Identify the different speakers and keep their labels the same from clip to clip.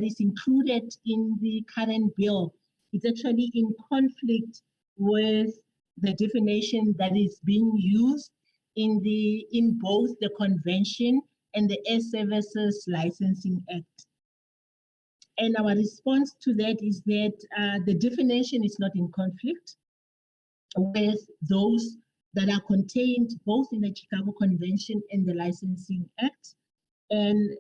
Speaker 1: is included in the current bill, it's actually in conflict with the definition that is being used in both the convention and the Air Services Licensing Act. And our response to that is that the definition is not in conflict with those that are contained both in the Chicago Convention and the Licensing Act. And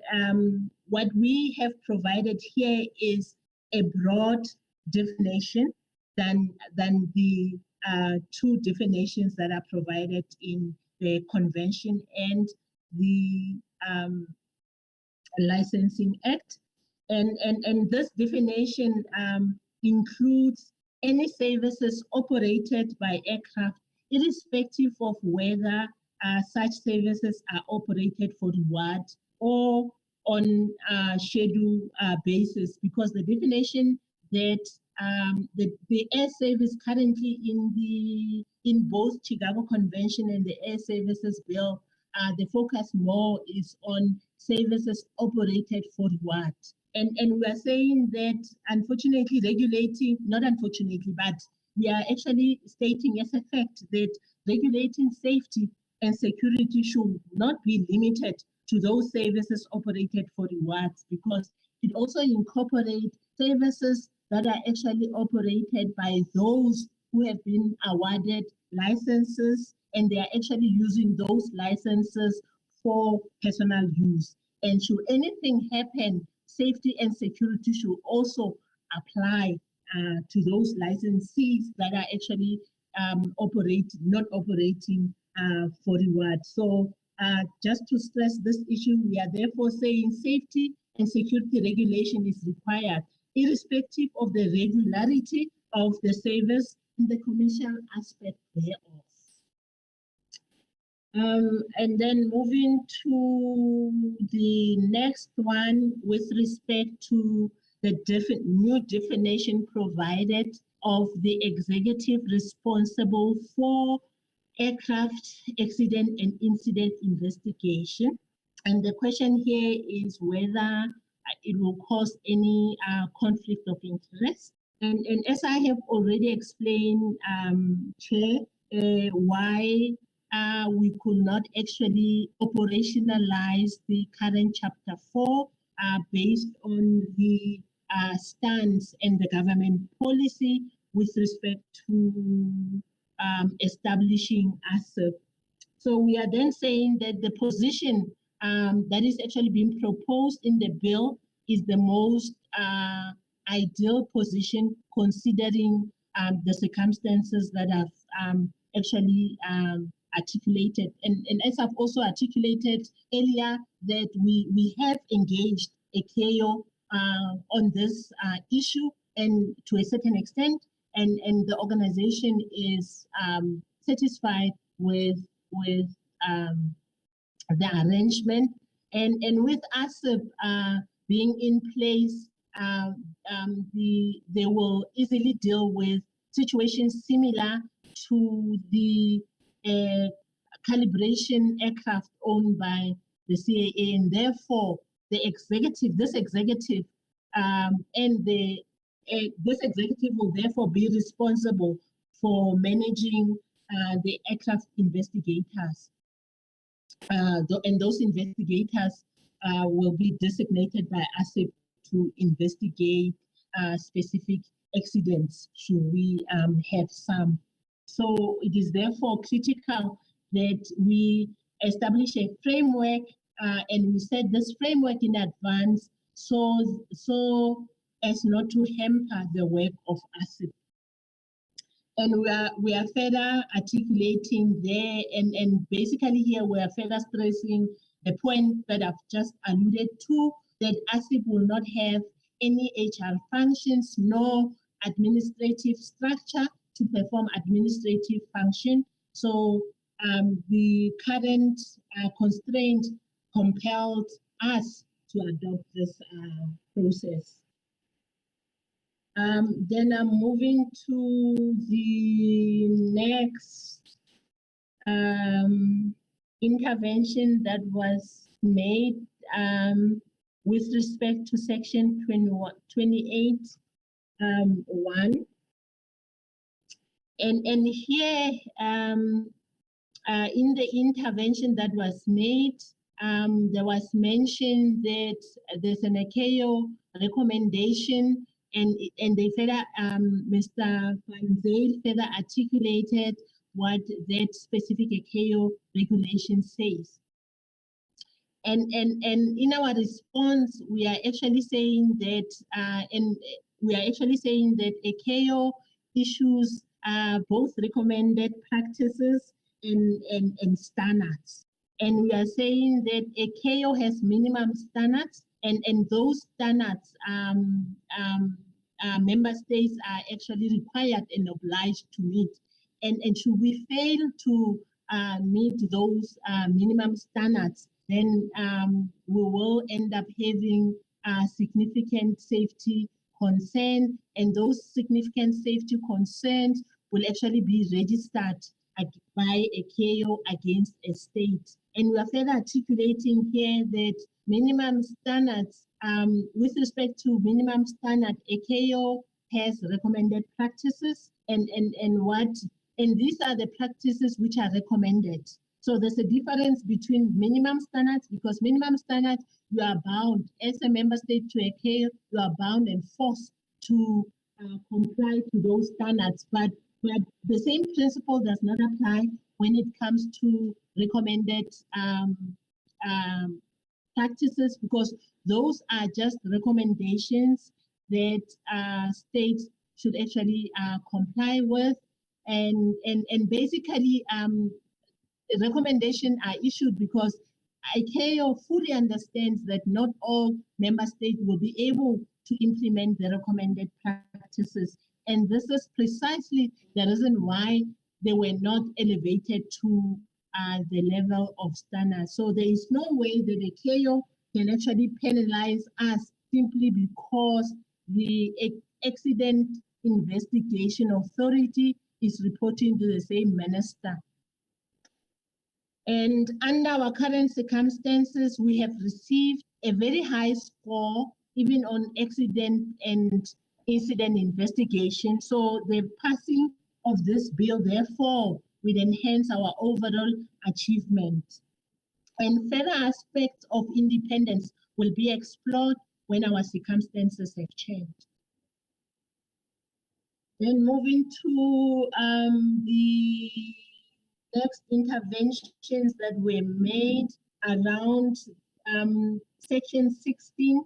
Speaker 1: what we have provided here is a broad definition than the two definitions that are provided in the Convention and the Licensing Act. And this definition includes any services operated by aircraft, irrespective of whether such services are operated for reward or on a schedule basis, because the definition that the air service currently in both Chicago Convention and the Air Services Bill, the focus more is on services operated for reward. And we are saying that, unfortunately, not unfortunately, but we are actually stating as a fact that regulating safety and security should not be limited to those services operated for rewards, because it also incorporates services that are actually operated by those who have been awarded licenses, and they are actually using those licenses for personal use. And should anything happen, safety and security should also apply to those licensees that are actually not operating for reward. So just to stress this issue, we are therefore saying safety and security regulation is required, irrespective of the regularity of the service and the commercial aspect thereof. And then moving to the next one with respect to the new definition provided of the executive responsible for aircraft accident and incident investigation. And the question here is whether it will cause any conflict of interest. And as I have already explained, Chair, why we could not actually operationalize the current Chapter 4 based on the stance and the government policy with respect to establishing ASIP. So we are then saying that the position that is actually being proposed in the bill is the most ideal position, considering the circumstances that have actually articulated. And as I've also articulated earlier, that we have engaged a KO on this issue, and to a certain extent, and the organization is satisfied with the arrangement, and with ASIP being in place, they will easily deal with situations similar to the calibration aircraft owned by the CAA, and therefore this executive will therefore be responsible for managing the aircraft investigators. And those investigators will be designated by ASIP to investigate specific accidents, should we have some. So it is therefore critical that we establish a framework, and we set this framework in advance so as not to hamper the work of ASIP. And we are further articulating there, and basically here we are further stressing the point that I've just alluded to, that ASIP will not have any HR functions nor administrative structure to perform administrative function. So the current constraint compelled us to adopt this process. Then I'm moving to the next intervention that was made, with respect to section 28(1). And here, in the intervention that was made, there was mentioned that there's an ACAO recommendation, and they further, Mr. Van Zyl further articulated what that specific ACAO regulation says. And in our response, we are actually saying that, ACAO issues both recommended practices and standards. And we are saying that ACAO has minimum standards, and those standards member states are actually required and obliged to meet. And should we fail to meet those minimum standards, then we will end up having significant safety concern, and those significant safety concerns will actually be registered by ACAO against a state. And we are further articulating here that minimum standards, with respect to minimum standard, ACAO has recommended practices, and these are the practices which are recommended. So there's a difference between minimum standards, because minimum standards, you are bound as a member state to ACAO, you are bound and forced to comply to those standards. But the same principle does not apply when it comes to recommended practices, because those are just recommendations that states should actually comply with. And basically, recommendations are issued because ACAO fully understands that not all member states will be able to implement the recommended practices. And this is precisely the reason why they were not elevated to the level of standards. So there is no way that ACAO can actually penalize us simply because the accident investigation authority is reporting to the same minister. And under our current circumstances, we have received a very high score, even on accident and incident investigation. So the passing of this bill, therefore, will enhance our overall achievement. And further aspects of independence will be explored when our circumstances have changed. Then moving to the next interventions that were made around section 16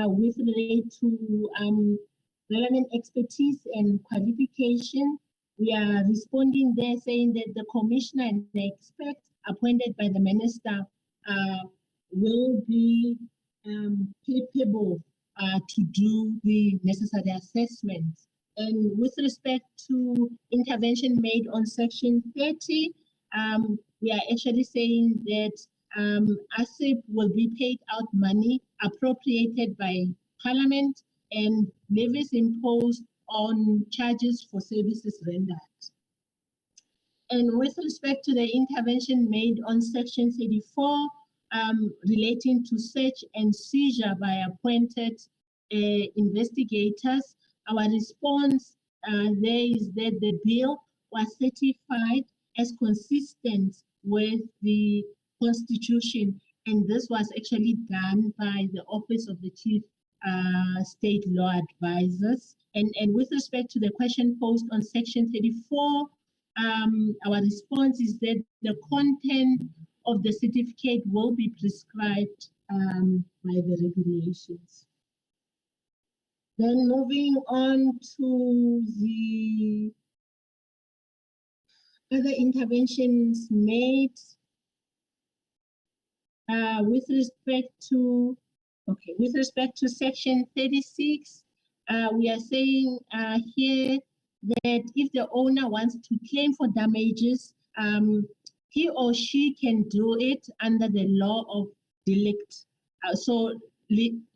Speaker 1: with relate to relevant expertise and qualification. We are responding there saying that the commissioner and the experts appointed by the minister will be capable to do the necessary assessments. And with respect to intervention made on section 30, we are actually saying that ASIP will be paid out money appropriated by Parliament and levies imposed on charges for services rendered. And with respect to the intervention made on section 34, relating to search and seizure by appointed investigators, our response there is that the bill was certified as consistent with the Constitution, and this was actually done by the Office of the Chief State Law Advisors. And with respect to the question posed on section 34, our response is that the content of the certificate will be prescribed by the regulations. Then moving on to the other interventions made with respect to section 36, we are saying here that if the owner wants to claim for damages, he or she can do it under the law of delict. So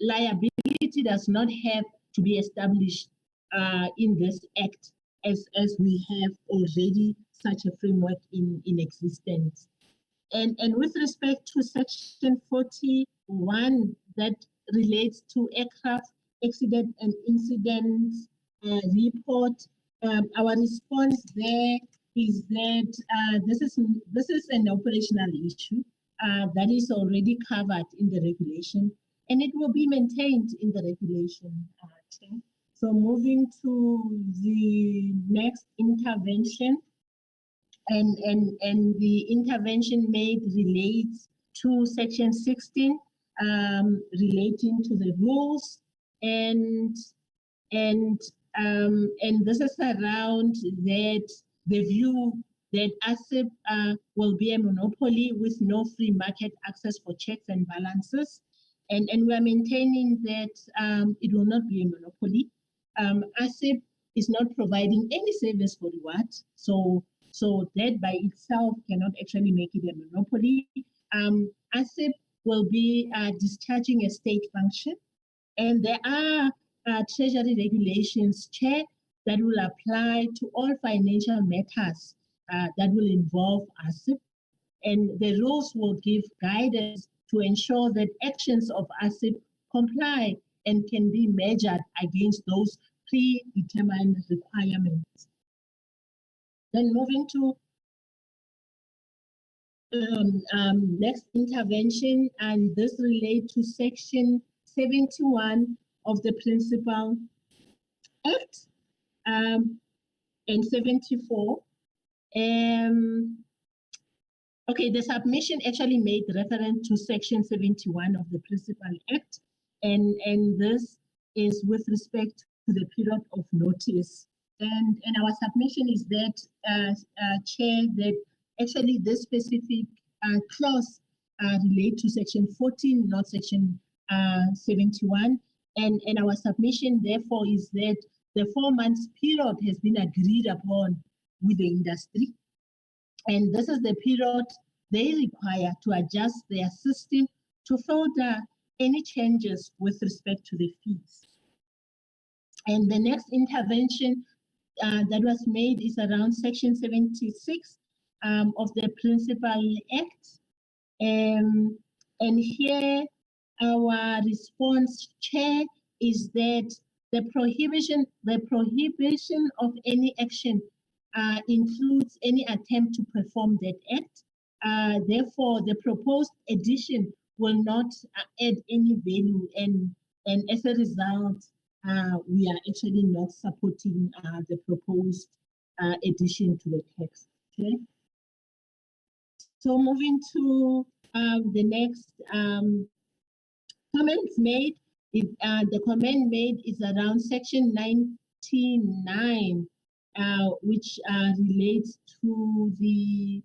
Speaker 1: liability does not have to be established in this act, as we have already such a framework in existence. And with respect to section 41 that relates to aircraft accident and incident report, our response there is that this is an operational issue that is already covered in the regulation, and it will be maintained in the regulation. Chair. So moving to the next intervention, and the intervention made relates to section 16 relating to the rules, and this is around that the view that ASIP will be a monopoly with no free market access for checks and balances, and we are maintaining that it will not be a monopoly. ASIP is not providing any service for reward, so that by itself cannot actually make it a monopoly. ASIP will be discharging a state function, and there are Treasury regulations, Chair, that will apply to all financial matters that will involve ASIP, and the rules will give guidance to ensure that actions of ASIP comply and can be measured against those predetermined requirements. Then moving to next intervention, and this relates to section 71 of the Principal Act and 74. Okay, the submission actually made reference to section 71 of the Principal Act, and this is with respect to the period of notice. And our submission is that, Chair, that actually this specific clause relate to section 14, not section 71. And our submission, therefore, is that the 4 months period has been agreed upon with the industry. And this is the period they require to adjust their system to filter any changes with respect to the fees. And the next intervention that was made is around section 76 of the Principal Act. And here our response, Chair, is that the prohibition of any action includes any attempt to perform that act. Therefore, the proposed addition will not add any value, and as a result, we are actually not supporting the proposed addition to the text. Okay. So moving to the next comments made. The comment made is around section 99, which relates to the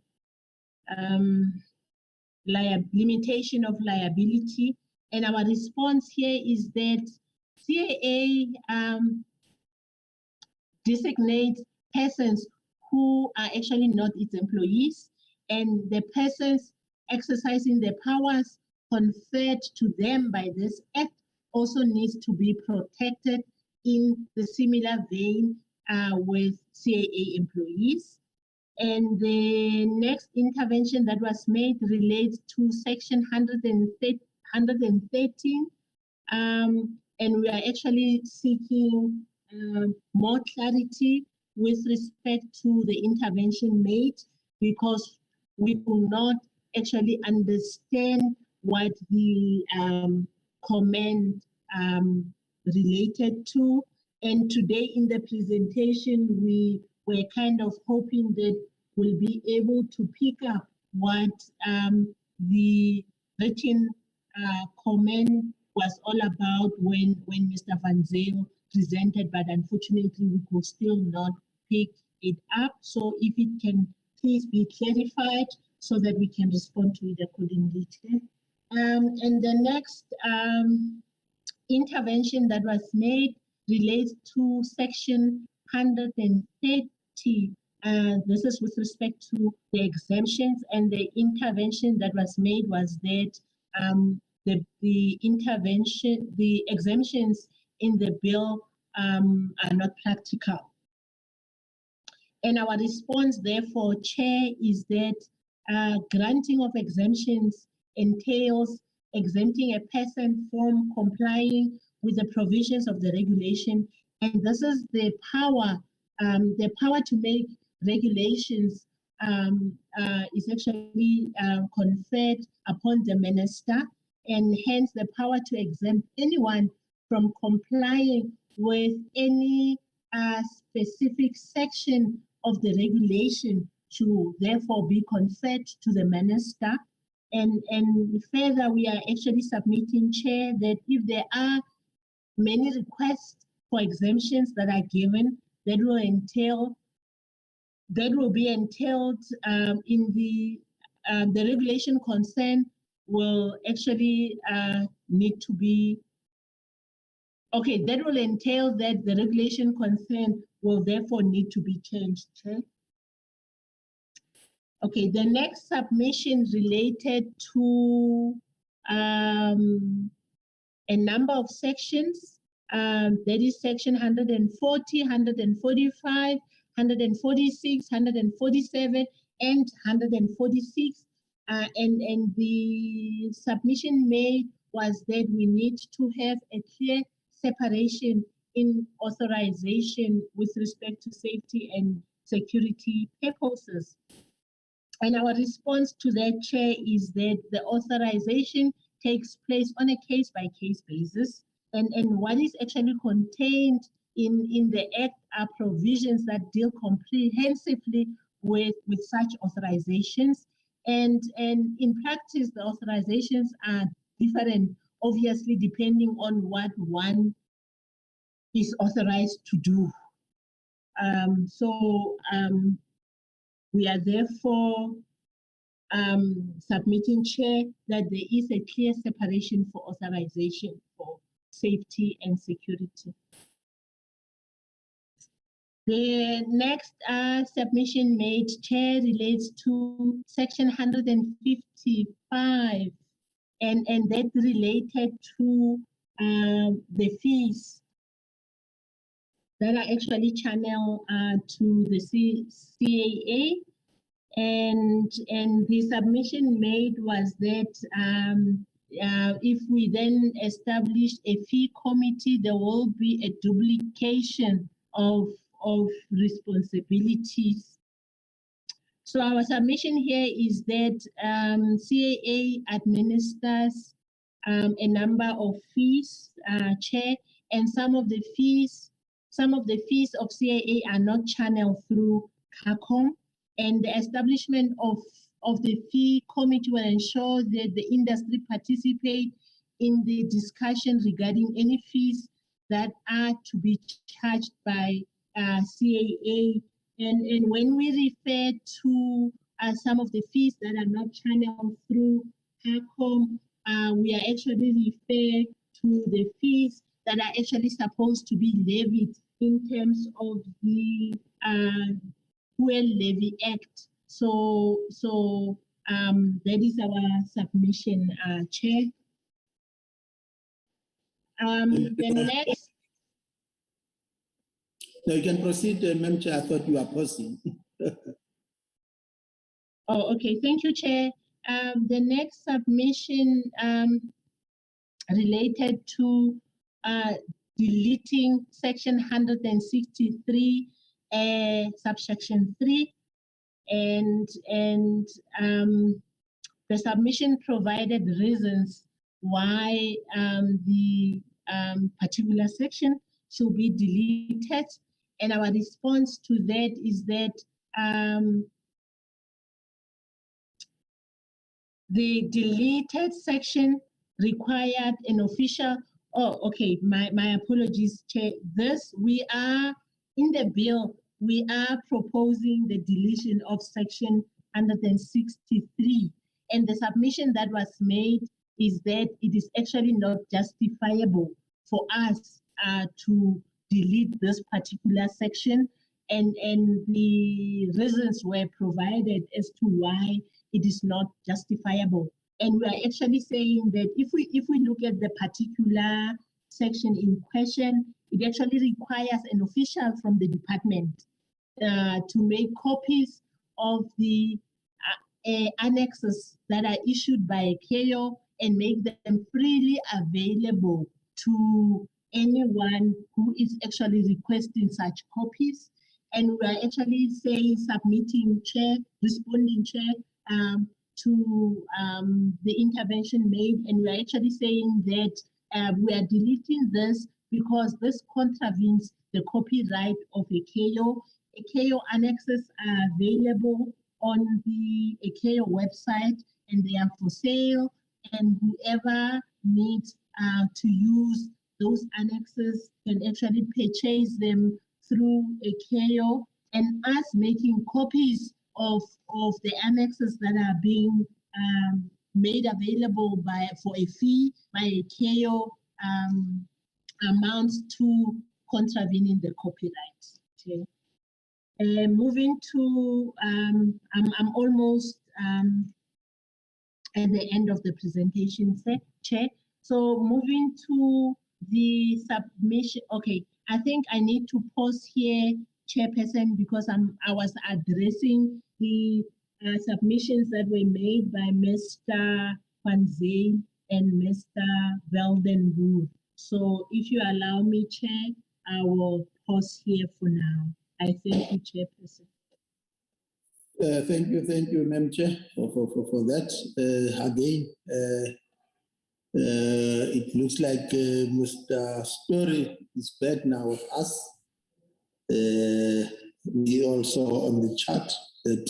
Speaker 1: limitation of liability. And our response here is that CAA designates persons who are actually not its employees, and the persons exercising the powers conferred to them by this act also needs to be protected in the similar vein with CAA employees. And the next intervention that was made relates to section 113, and we are actually seeking more clarity with respect to the intervention made, because we do not actually understand what the comment related to. And today in the presentation, we were kind of hoping that we'll be able to pick up what the written comment was all about when Mr. Van Zyl presented, but unfortunately we could still not pick it up. So if it can please be clarified so that we can respond to it accordingly. And the next intervention that was made relates to section 130. This is with respect to the exemptions, and the intervention that was made was that the exemptions in the bill are not practical. And our response, therefore, Chair, is that Granting of exemptions entails exempting a person from complying with the provisions of the regulation, and this is the power to make regulations is actually conferred upon the minister, and hence the power to exempt anyone from complying with any specific section of the regulation to therefore be conferred to the minister. And further, we are actually submitting, Chair, that if there are many requests for exemptions that are given, that will be entailed in the regulation concern will actually need to be, okay, that will entail that the regulation concern will therefore need to be changed, Chair. Okay, the next submission related to a number of sections. That is section 140, 145, 146, 147, and 146. And the submission made was that we need to have a clear separation in authorization with respect to safety and security purposes. And our response to that, Chair, is that the authorization takes place on a case-by-case basis. And what is actually contained in the Act are provisions that deal comprehensively with such authorizations. And in practice, the authorizations are different, obviously, depending on what one is authorized to do. We are therefore submitting, Chair, that there is a clear separation for authorization for safety and security. The next submission made, Chair, relates to section 155, and that related to the fees that are actually channeled to the CAA. And the submission made was that if we then establish a fee committee, there will be a duplication of responsibilities. So our submission here is that CAA administers a number of fees, Chair, and some of the fees of CAA are not channeled through CACOM. And the establishment of the fee committee will ensure that the industry participate in the discussion regarding any fees that are to be charged by CAA. And when we refer to some of the fees that are not channeled through CACOM, we are actually refer to the fees that are actually supposed to be levied in terms of the Fuel Levy Act. So that is our submission, Chair. The next.
Speaker 2: No, you can proceed, Madam Chair. I thought you were pausing.
Speaker 1: Oh, okay. Thank you, Chair. The next submission related to deleting section 163, subsection 3, and the submission provided reasons why the particular section should be deleted, and our response to that is that the deleted section required an official. Oh, okay. My apologies, Chair. We are in the bill. We are proposing the deletion of section 163, and the submission that was made is that it is actually not justifiable for us to delete this particular section, and the reasons were provided as to why it is not justifiable. And we are actually saying that if we look at the particular section in question, it actually requires an official from the department to make copies of the annexes that are issued by a KO and make them freely available to anyone who is actually requesting such copies. And we are actually saying, submitting, Chair, responding, Chair, to the intervention made. And we are actually saying that we are deleting this because this contravenes the copyright of a KO. A KO annexes are available on the KO website, and they are for sale, and whoever needs to use those annexes can actually purchase them through a KO, and us making copies of the annexes that are being made available for a fee by a KO amounts to contravening the copyright. Okay. Moving to, I'm almost at the end of the presentation, Chair. So moving to the submission. Okay, I think I need to pause here, Chairperson, because I was addressing the submissions that were made by Mr. Van Zeen and Mr. Veldenboer. So if you allow me, Chair, I will pause here for now. I thank you, Chairperson.
Speaker 2: Thank you, Madam Chair, for that. Again, it looks like Mr. Story is back now with us. We also on the chat that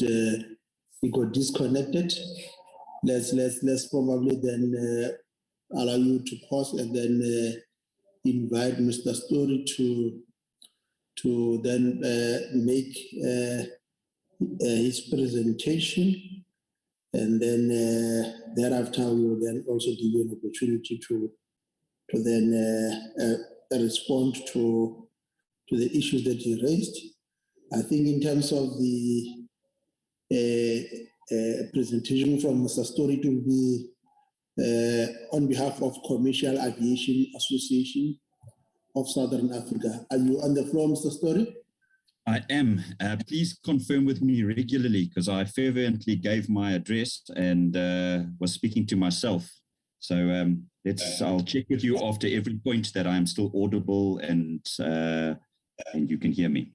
Speaker 2: he got disconnected. Let's probably then allow you to pause and then invite Mr. Story to then make his presentation, and then thereafter we will then also give you an opportunity to then respond to the issues that you raised. I think in terms of the presentation from Mr. Story, to be on behalf of Commercial Aviation Association of Southern Africa. Are you on the floor, Mr. Story?
Speaker 3: I am. Please confirm with me regularly, because I fervently gave my address and was speaking to myself. So I'll check with you after every point that I am still audible and you can hear me.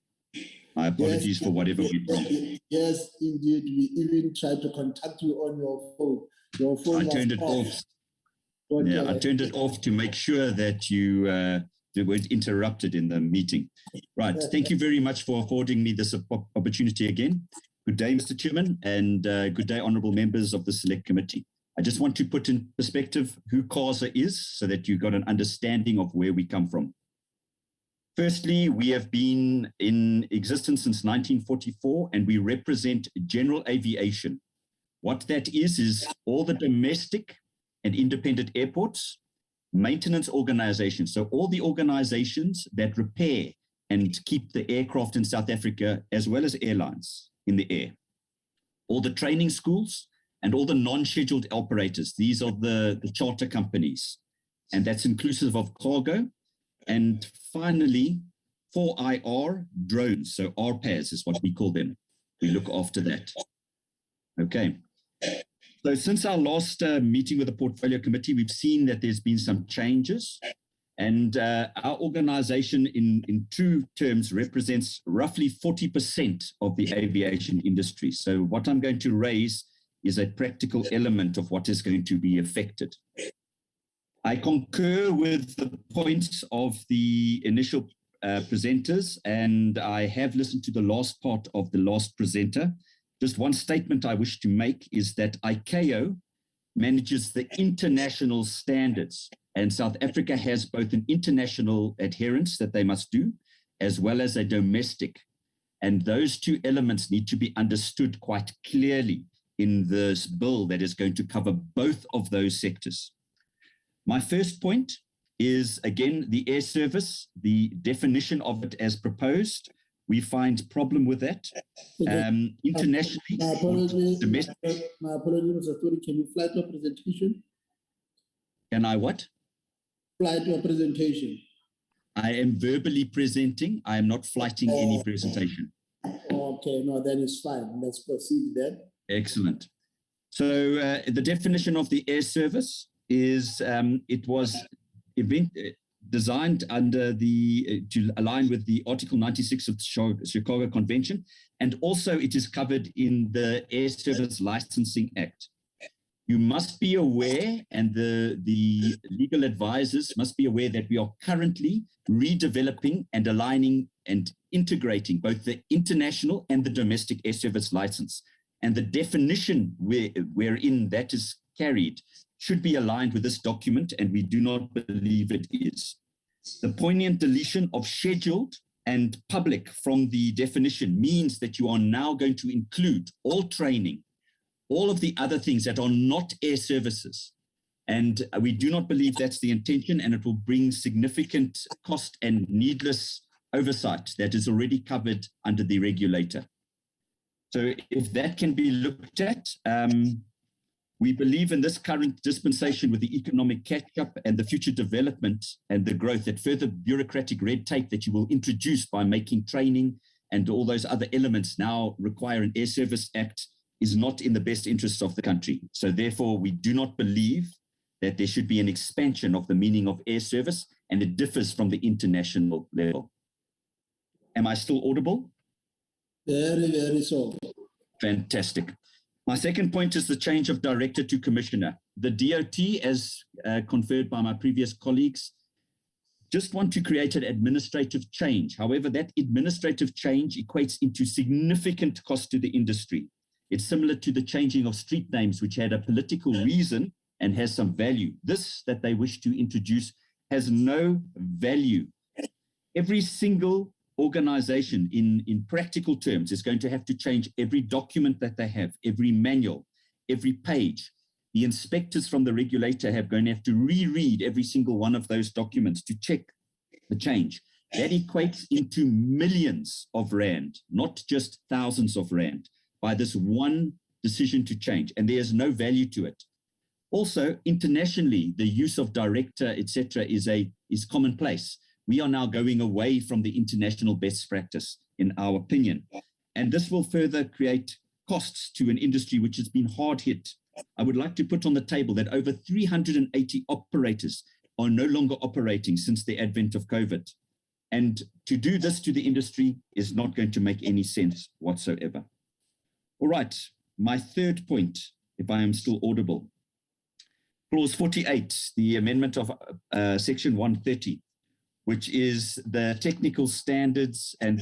Speaker 3: My apologies for whatever went wrong.
Speaker 2: Yes, indeed. We even tried to contact you on your phone. Your phone
Speaker 3: I turned it off. Yeah, I turned it off to make sure that you weren't interrupted in the meeting. Right. Thank you very much for affording me this opportunity again. Good day, Mr. Chairman, and good day, honourable members of the Select Committee. I just want to put in perspective who CASA is so that you've got an understanding of where we come from. Firstly, we have been in existence since 1944, and we represent general aviation. What that is all the domestic and independent airports, maintenance organizations, so all the organizations that repair and keep the aircraft in South Africa, as well as airlines in the air. All the training schools and all the non-scheduled operators. These are the charter companies, and that's inclusive of cargo. And finally, 4IR drones, so RPAS is what we call them. We look after that. Okay. So since our last meeting with the Portfolio Committee, we've seen that there's been some changes, and our organization in true terms represents roughly 40% of the aviation industry. So what I'm going to raise is a practical element of what is going to be affected. I concur with the points of the initial presenters, and I have listened to the last part of the last presenter. Just one statement I wish to make is that ICAO manages the international standards, and South Africa has both an international adherence that they must do, as well as a domestic. And those two elements need to be understood quite clearly in this bill that is going to cover both of those sectors. My first point is, again, the air service, the definition of it as proposed. We find problem with that. Internationally,
Speaker 2: my apologies, Mr. Story. Can you fly to a presentation?
Speaker 3: Can I what?
Speaker 2: Fly to a presentation.
Speaker 3: I am verbally presenting. I am not flighting any presentation.
Speaker 2: Okay, no, then it's fine. Let's proceed then.
Speaker 3: Excellent. So the definition of the air service is it was designed under to align with the Article 96 of the Chicago Convention, and also it is covered in the Air Service Licensing Act. You must be aware, and the legal advisors must be aware, that we are currently redeveloping and aligning and integrating both the international and the domestic air service license. And the definition wherein that is carried should be aligned with this document, and we do not believe it is. The poignant deletion of scheduled and public from the definition means that you are now going to include all training, all of the other things that are not air services. And we do not believe that's the intention, and it will bring significant cost and needless oversight that is already covered under the regulator. So if that can be looked at, we believe in this current dispensation with the economic catch-up and the future development and the growth, that further bureaucratic red tape that you will introduce by making training and all those other elements now require an Air Service Act is not in the best interests of the country. So therefore, we do not believe that there should be an expansion of the meaning of air service, and it differs from the international level. Am I still audible?
Speaker 2: Very, very so.
Speaker 3: Fantastic. My second point is the change of director to commissioner. The DOT, as conferred by my previous colleagues, just want to create an administrative change. However, that administrative change equates into significant cost to the industry. It's similar to the changing of street names, which had a political reason and has some value. This that they wish to introduce has no value. Every single organization in practical terms is going to have to change every document that they have, every manual, every page. The inspectors from the regulator are going to have to reread every single one of those documents to check the change. That equates into millions of rand, not just thousands of rand, by this one decision to change, and there's no value to it. Also, internationally, the use of director, etc., is commonplace. We are now going away from the international best practice, in our opinion. And this will further create costs to an industry which has been hard hit. I would like to put on the table that over 380 operators are no longer operating since the advent of COVID. And to do this to the industry is not going to make any sense whatsoever. All right, my third point, if I am still audible. Clause 48, the amendment of Section 130. Which is the technical standards, and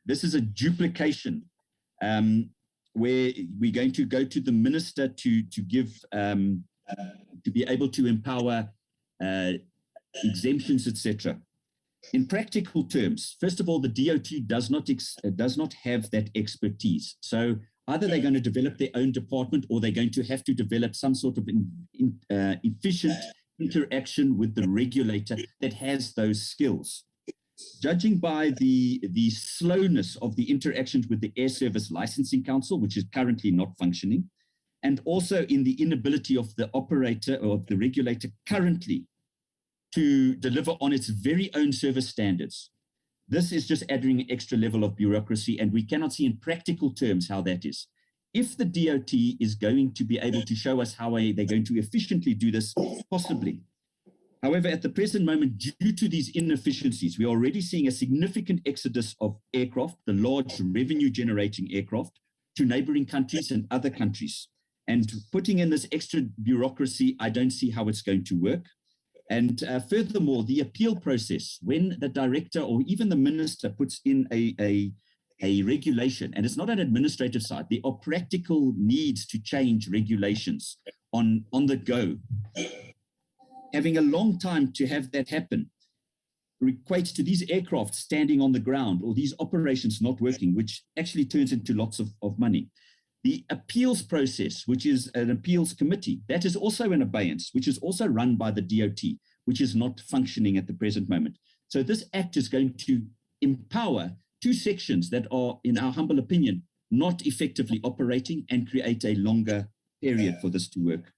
Speaker 3: this is a duplication where we're going to go to the minister to give to be able to empower exemptions, etc. In practical terms, first of all, the DOT does not have that expertise. So either they're going to develop their own department, or they're going to have to develop some sort of efficient interaction with the regulator that has those skills. Judging by the slowness of the interactions with the Air Service Licensing Council, which is currently not functioning, and also in the inability of the operator or of the regulator currently to deliver on its very own service standards, this is just adding an extra level of bureaucracy, and we cannot see in practical terms how that is. If the DOT is going to be able to show us how they're going to efficiently do this, possibly. However, at the present moment, due to these inefficiencies, we are already seeing a significant exodus of aircraft, the large revenue-generating aircraft, to neighboring countries and other countries. And putting in this extra bureaucracy, I don't see how it's going to work. And furthermore, the appeal process, when the director or even the minister puts in a regulation, and it's not an administrative side, there are practical needs to change regulations on the go. Having a long time to have that happen equates to these aircraft standing on the ground or these operations not working, which actually turns into lots of money. The appeals process, which is an appeals committee, that is also in abeyance, which is also run by the DOT, which is not functioning at the present moment. So this act is going to empower two sections that are, in our humble opinion, not effectively operating and create a longer period for this to work.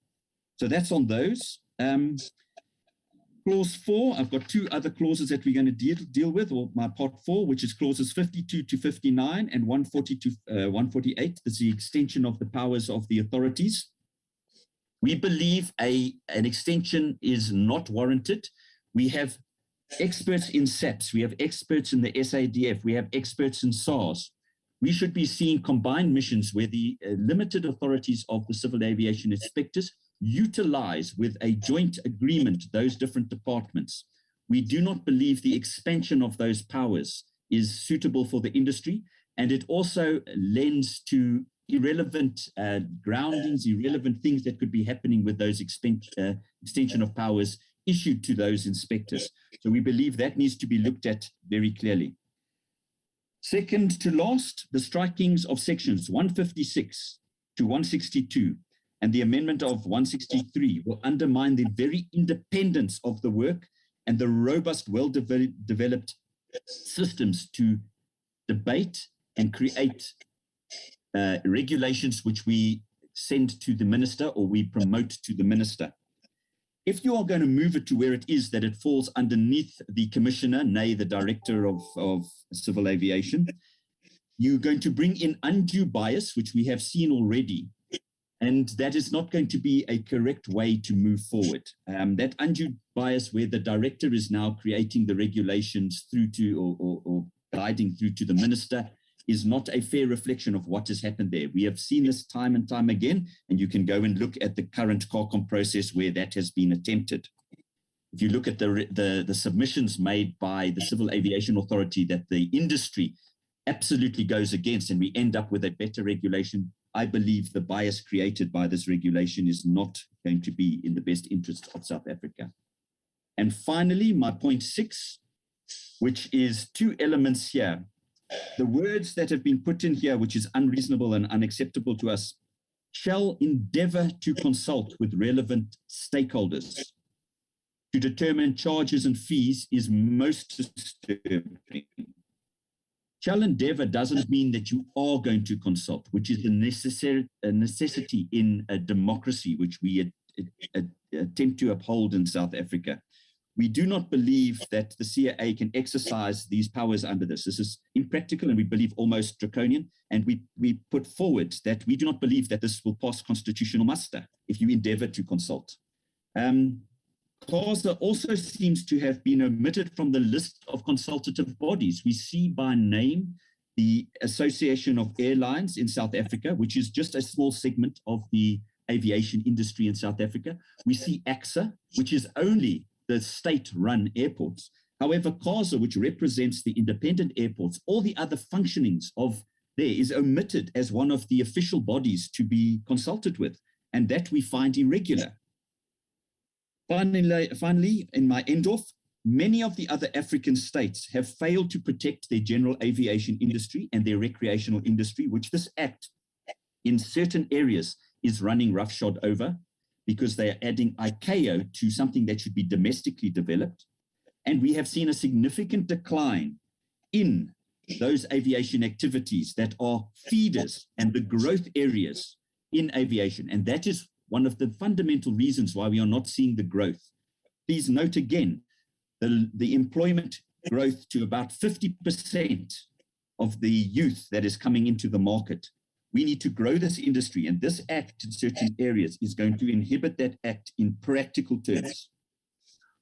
Speaker 3: So that's on those. Clause 4, I've got two other clauses that we're going to deal with, or my part 4, which is clauses 52 to 59 and 140 to 148. This is the extension of the powers of the authorities. We believe an extension is not warranted. We have experts in SAPS, we have experts in the SADF, we have experts in SARS. We should be seeing combined missions where the limited authorities of the civil aviation inspectors utilize with a joint agreement those different departments. We do not believe the expansion of those powers is suitable for the industry, and it also lends to irrelevant groundings, irrelevant things that could be happening with those extension of powers issued to those inspectors. So we believe that needs to be looked at very clearly. Second to last, the strikings of sections 156 to 162 and the amendment of 163 will undermine the very independence of the work and the robust, well-developed systems to debate and create regulations which we send to the minister or we promote to the minister. If you are going to move it to where it is that it falls underneath the commissioner, nay, the director of civil aviation, you're going to bring in undue bias, which we have seen already. And that is not going to be a correct way to move forward. That undue bias where the director is now creating the regulations through to or guiding through to the minister is not a fair reflection of what has happened there. We have seen this time and time again, and you can go and look at the current CARCOM process where that has been attempted. If you look at the submissions made by the Civil Aviation Authority that the industry absolutely goes against and we end up with a better regulation, I believe the bias created by this regulation is not going to be in the best interest of South Africa. And finally, my point 6, which is two elements here. The words that have been put in here, which is unreasonable and unacceptable to us, shall endeavor to consult with relevant stakeholders to determine charges and fees is most disturbing. Shall endeavor doesn't mean that you are going to consult, which is a necessity in a democracy, which we attempt to uphold in South Africa. We do not believe that the CAA can exercise these powers under this. This is impractical and we believe almost draconian. And we put forward that we do not believe that this will pass constitutional muster if you endeavor to consult. CASA also seems to have been omitted from the list of consultative bodies. We see by name the Association of Airlines in South Africa, which is just a small segment of the aviation industry in South Africa. We see AXA, which is only the state-run airports. However, CASA, which represents the independent airports, all the other functionings of there is omitted as one of the official bodies to be consulted with, and that we find irregular. Finally, in my end off, many of the other African states have failed to protect their general aviation industry and their recreational industry, which this act in certain areas is running roughshod over because they are adding ICAO to something that should be domestically developed. And we have seen a significant decline in those aviation activities that are feeders and the growth areas in aviation. And that is one of the fundamental reasons why we are not seeing the growth. Please note again, the employment growth to about 50% of the youth that is coming into the market. We need to grow this industry, and this act in certain areas is going to inhibit that act in practical terms.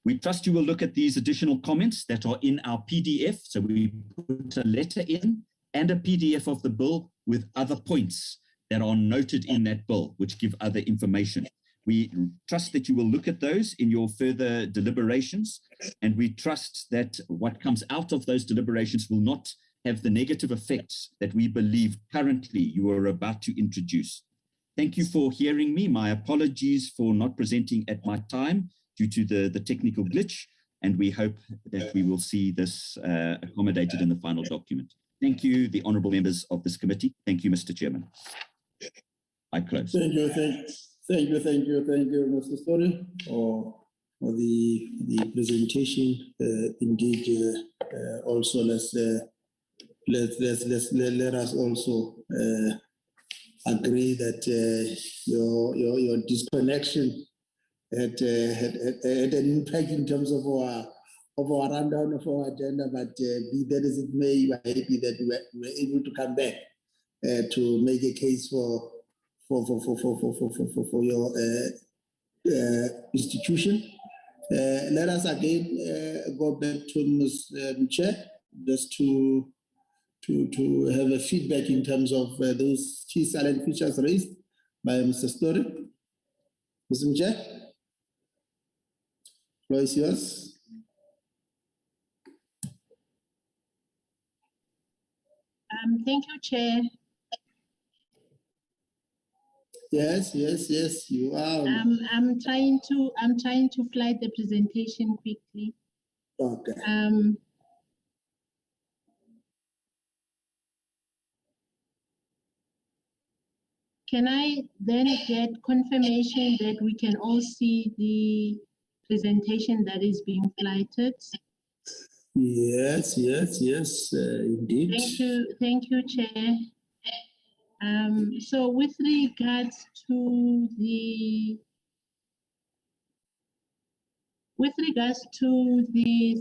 Speaker 3: We trust you will look at these additional comments that are in our PDF. So we put a letter in and a PDF of the bill with other points that are noted in that bill, which give other information. We trust that you will look at those in your further deliberations, and we trust that what comes out of those deliberations will not have the negative effects that we believe currently you are about to introduce. Thank you for hearing me. My apologies for not presenting at my time due to the technical glitch, and we hope that we will see this accommodated in the final document. Thank you, the honourable members of this committee. Thank you, Mr. Chairman. I close.
Speaker 2: Thank you, Mr. Story, for the presentation. Indeed, also let us also agree that your disconnection had an impact in terms of our rundown of our agenda, but be that as it may, we're happy that we were able to come back to make a case for your institution. Let us again go back to Ms. Chair, just to have a feedback in terms of those key salient features raised by Mr. Story. Mr. Chair, floor is yours.
Speaker 1: Thank you, Chair.
Speaker 2: Yes, you are.
Speaker 1: I'm trying to fly the presentation quickly.
Speaker 2: Okay.
Speaker 1: Can I then get confirmation that we can all see the presentation that is being flighted?
Speaker 2: Yes, indeed.
Speaker 1: Thank you, Chair. So with regards to the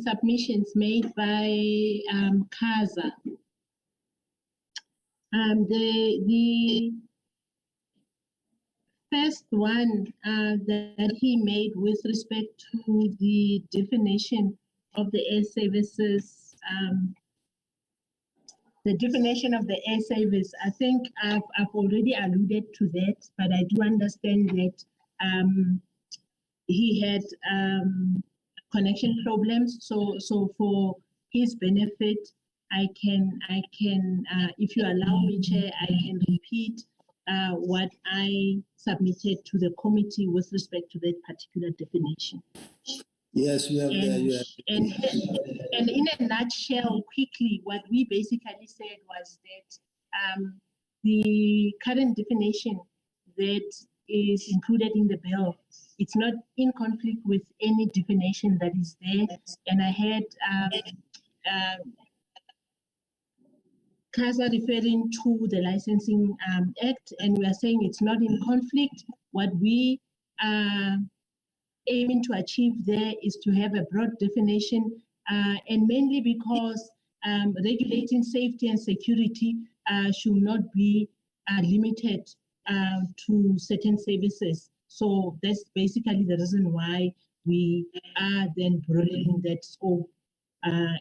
Speaker 1: submissions made by CASA, the first one that he made with respect to the definition of the air services, the definition of the air service, I think I've already alluded to that, but I do understand that he had connection problems. So for his benefit, I can, if you allow me, Chair, I can repeat what I submitted to the committee with respect to that particular definition.
Speaker 2: Yes, you have.
Speaker 1: And in a nutshell, quickly, what we basically said was that the current definition that is included in the bill, it's not in conflict with any definition that is there. And I had CASA referring to the Licensing Act, and we are saying it's not in conflict. What we are aiming to achieve there is to have a broad definition, and mainly because regulating safety and security should not be limited to certain services. So that's basically the reason why we are then broadening that scope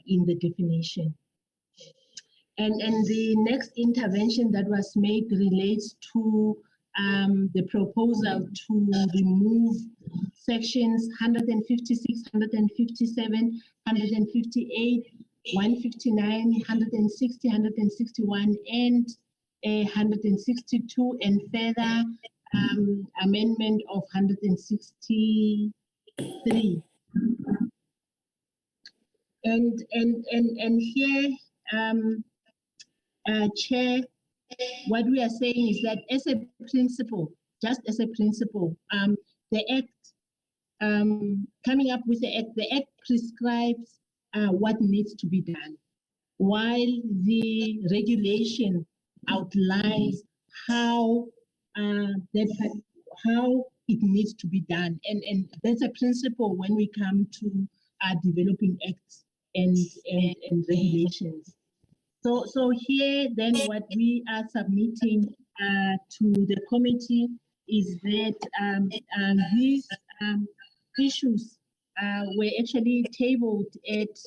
Speaker 1: in the definition. And the next intervention that was made relates to the proposal to remove sections 156, 157, 158, 159, 160, 161, and 162, and further amendment of 163. And here, Chair, what we are saying is that as a principle, just as a principle, the Act, coming up with the Act prescribes what needs to be done, while the regulation outlines how it needs to be done. And that's a principle when we come to developing acts and regulations. So here, then, what we are submitting to the committee is that these issues were actually tabled at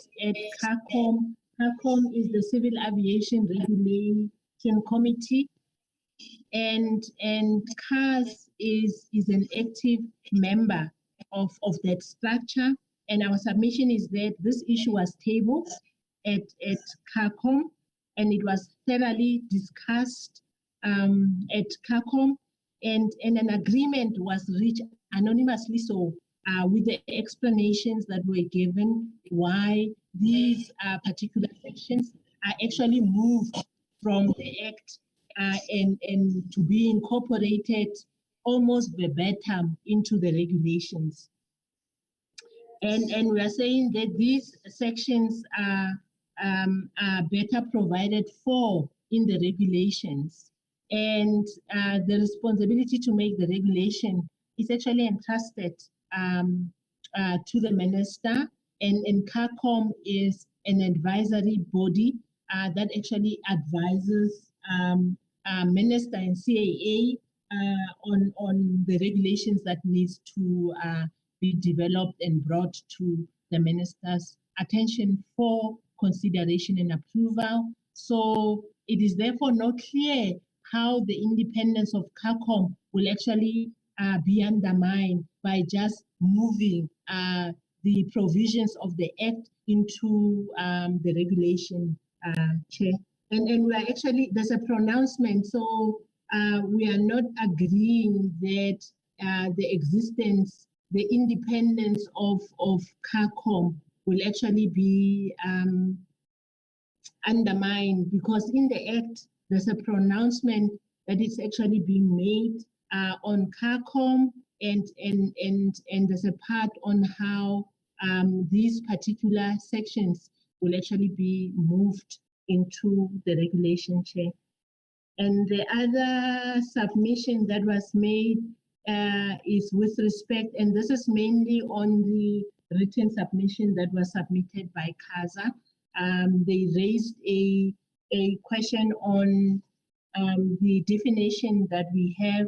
Speaker 1: CACOM. CACOM is the Civil Aviation Regulation Committee, and CAS is an active member of that structure. And our submission is that this issue was tabled at CACOM, and it was thoroughly discussed at CACOM, and an agreement was reached anonymously, so with the explanations that were given why these particular sections are actually moved from the Act and to be incorporated almost verbatim into the regulations. And we are saying that these sections are better provided for in the regulations, and the responsibility to make the regulation is actually entrusted to the minister, and CACOM is an advisory body that actually advises minister and CAA on the regulations that needs to be developed and brought to the minister's attention for consideration and approval. So it is therefore not clear how the independence of CACOM will actually be undermined by just moving the provisions of the Act into the regulation, Chair. And we are actually, there's a pronouncement, so we are not agreeing that the existence, the independence of CACOM will actually be undermined, because in the Act, there's a pronouncement that is actually being made on CACOM, and there's a part on how these particular sections will actually be moved into the regulation, Chair. And the other submission that was made is with respect, and this is mainly on the written submission that was submitted by CASA. They raised a question on the definition that we have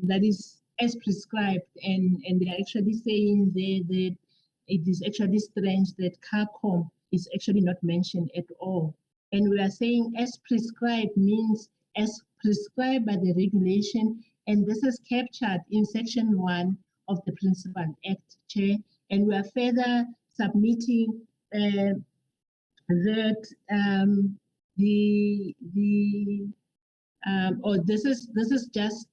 Speaker 1: that is as prescribed, and they're actually saying there that it is actually strange that CACOM is actually not mentioned at all. And we are saying as prescribed means as prescribed by the regulation, and this is captured in Section 1 of the Principal Act, Chair. And we are further submitting that this is just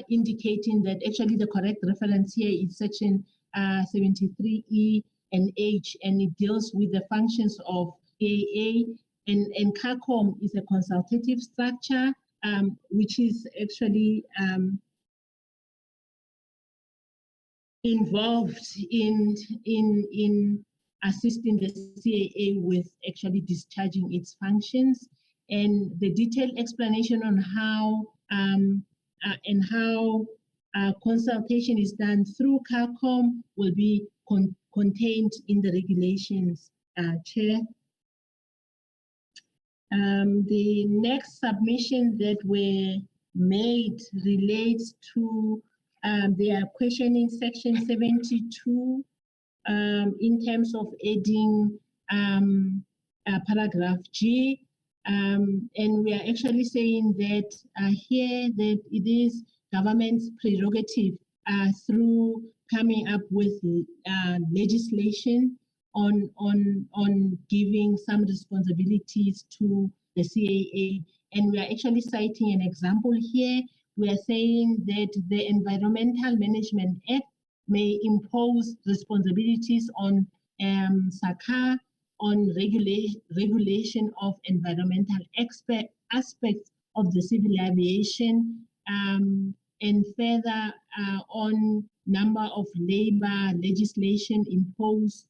Speaker 1: indicating that actually the correct reference here is Section 73E and H, and it deals with the functions of AA, and CACOM is a consultative structure, which is actually involved in assisting the CAA with actually discharging its functions. And the detailed explanation on how consultation is done through CACOM will be contained in the regulations, Chair. The next submission that were made relates to their questioning Section 72 in terms of adding paragraph G. And we are actually saying that here that it is government's prerogative through coming up with legislation on giving some responsibilities to the CAA. And we are actually citing an example here. We are saying that the Environmental Management Act may impose responsibilities on SACA on regulation of environmental aspects of the civil aviation, and further on number of labor legislation imposed,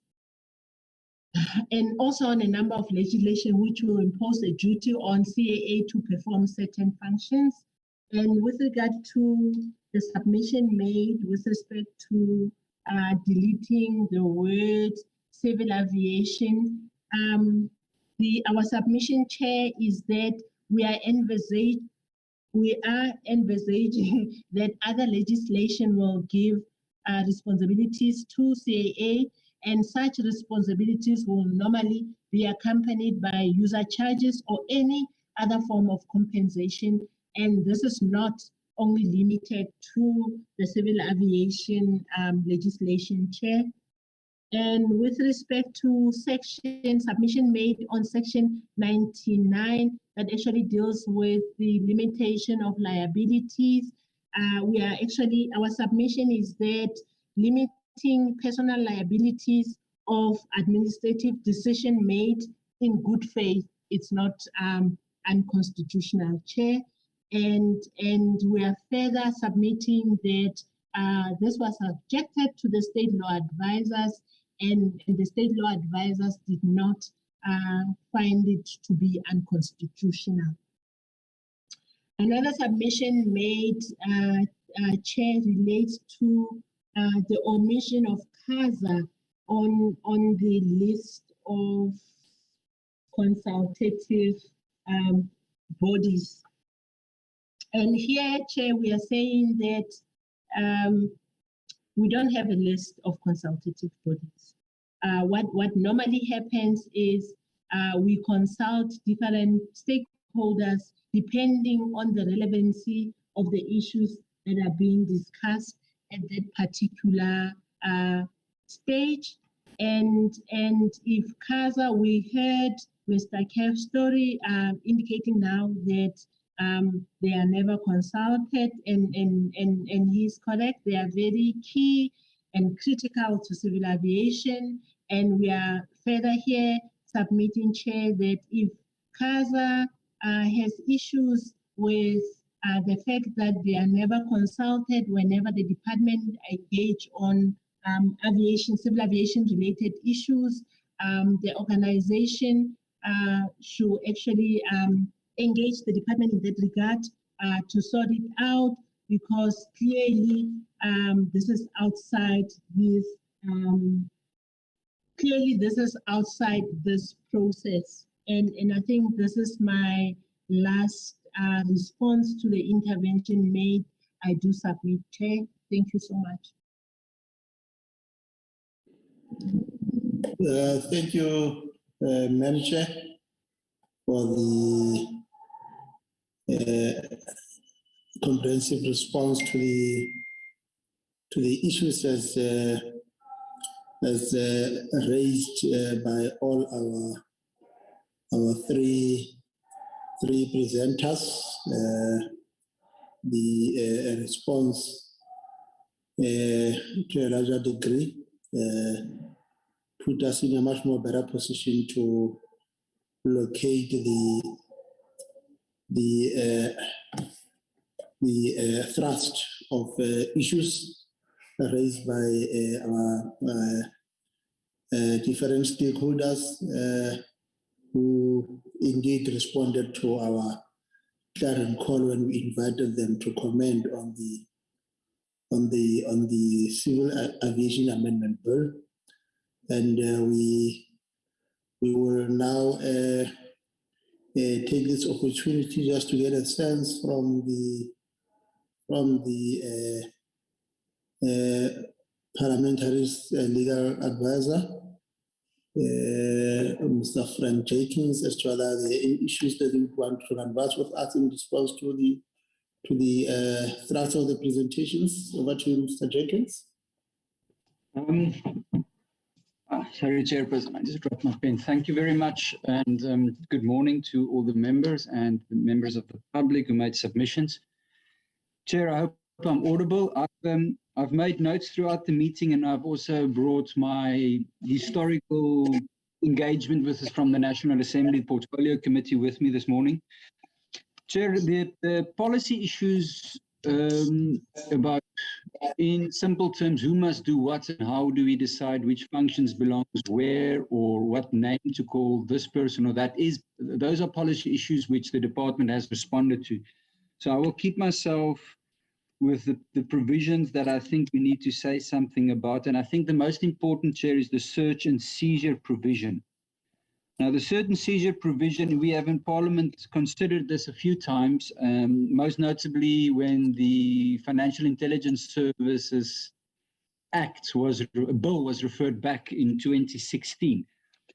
Speaker 1: and also on a number of legislation which will impose a duty on CAA to perform certain functions. And with regard to the submission made with respect to deleting the word civil aviation, our submission, Chair, is that we are envisaging that other legislation will give responsibilities to CAA, and such responsibilities will normally be accompanied by user charges or any other form of compensation. And this is not only limited to the civil aviation legislation, Chair. And with respect to submission made on Section 99 that actually deals with the limitation of liabilities, our submission is that limiting personal liabilities of administrative decision made in good faith, it's not unconstitutional, Chair. And we are further submitting that this was subjected to the state law advisors, and the state law advisors did not find it to be unconstitutional. Another submission made Chair, relates to the omission of CASA on the list of consultative bodies. And here, Chair, we are saying that we don't have a list of consultative bodies. What normally happens is we consult different stakeholders depending on the relevancy of the issues that are being discussed at that particular stage. And if CASA, we heard Mr. Kev's story indicating now that they are never consulted, and he's correct. They are very key and critical to civil aviation. And we are further here submitting, Chair, that if CASA has issues with the fact that they are never consulted whenever the department engage on civil aviation related issues, the organization should actually engage the department in that regard to sort it out, because clearly this is outside this. Clearly, this is outside this process, and I think this is my last response to the intervention made. I do submit, Chair. Thank you so much.
Speaker 2: Thank you, Madam Chair, for the comprehensive response to the issues as raised by all our three presenters. The response to a larger degree put us in a much more better position to locate the thrust of issues raised by our different stakeholders who indeed responded to our clarion call when we invited them to comment on the Civil Aviation Amendment Bill. And we will now take this opportunity just to get a sense from the parliamentary's legal advisor, Mr. Frank Jenkins, as to whether there are any issues that you want to converse with us in response to the thrust of the presentations. Over to you, Mr. Jenkins.
Speaker 4: Sorry, Chairperson, I just dropped my pen. Thank you very much, and good morning to all the members and the members of the public who made submissions. Chair, I hope I'm audible. I've made notes throughout the meeting, and I've also brought my historical engagement with us from the National Assembly Portfolio Committee with me this morning. Chair, the policy issues about, in simple terms, who must do what and how do we decide which functions belongs where, or what name to call this person or that, those are policy issues which the department has responded to. So I will keep myself with the provisions that I think we need to say something about. And I think the most important, Chair, is the search and seizure provision. Now, the search and seizure provision, we have in Parliament considered this a few times, most notably when the Financial Intelligence Services Act bill was referred back in 2016.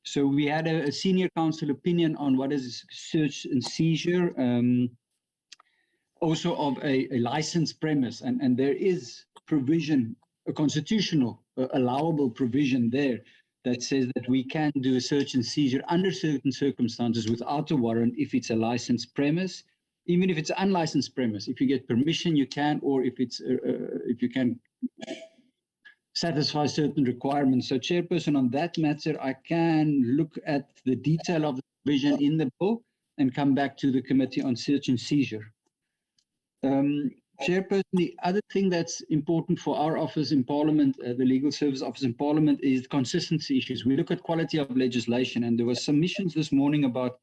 Speaker 4: So we had a senior council opinion on what is search and seizure, also of a licensed premise, and there is provision, a constitutional allowable provision there that says that we can do a search and seizure under certain circumstances without a warrant if it's a licensed premise, even if it's an unlicensed premise. If you get permission, you can, or if it's if you can satisfy certain requirements. So, Chairperson, on that matter, I can look at the detail of the provision in the bill and come back to the committee on search and seizure. Chairperson, the other thing that's important for our office in Parliament, the Legal Service Office in Parliament, is consistency issues. We look at quality of legislation, and there were submissions this morning about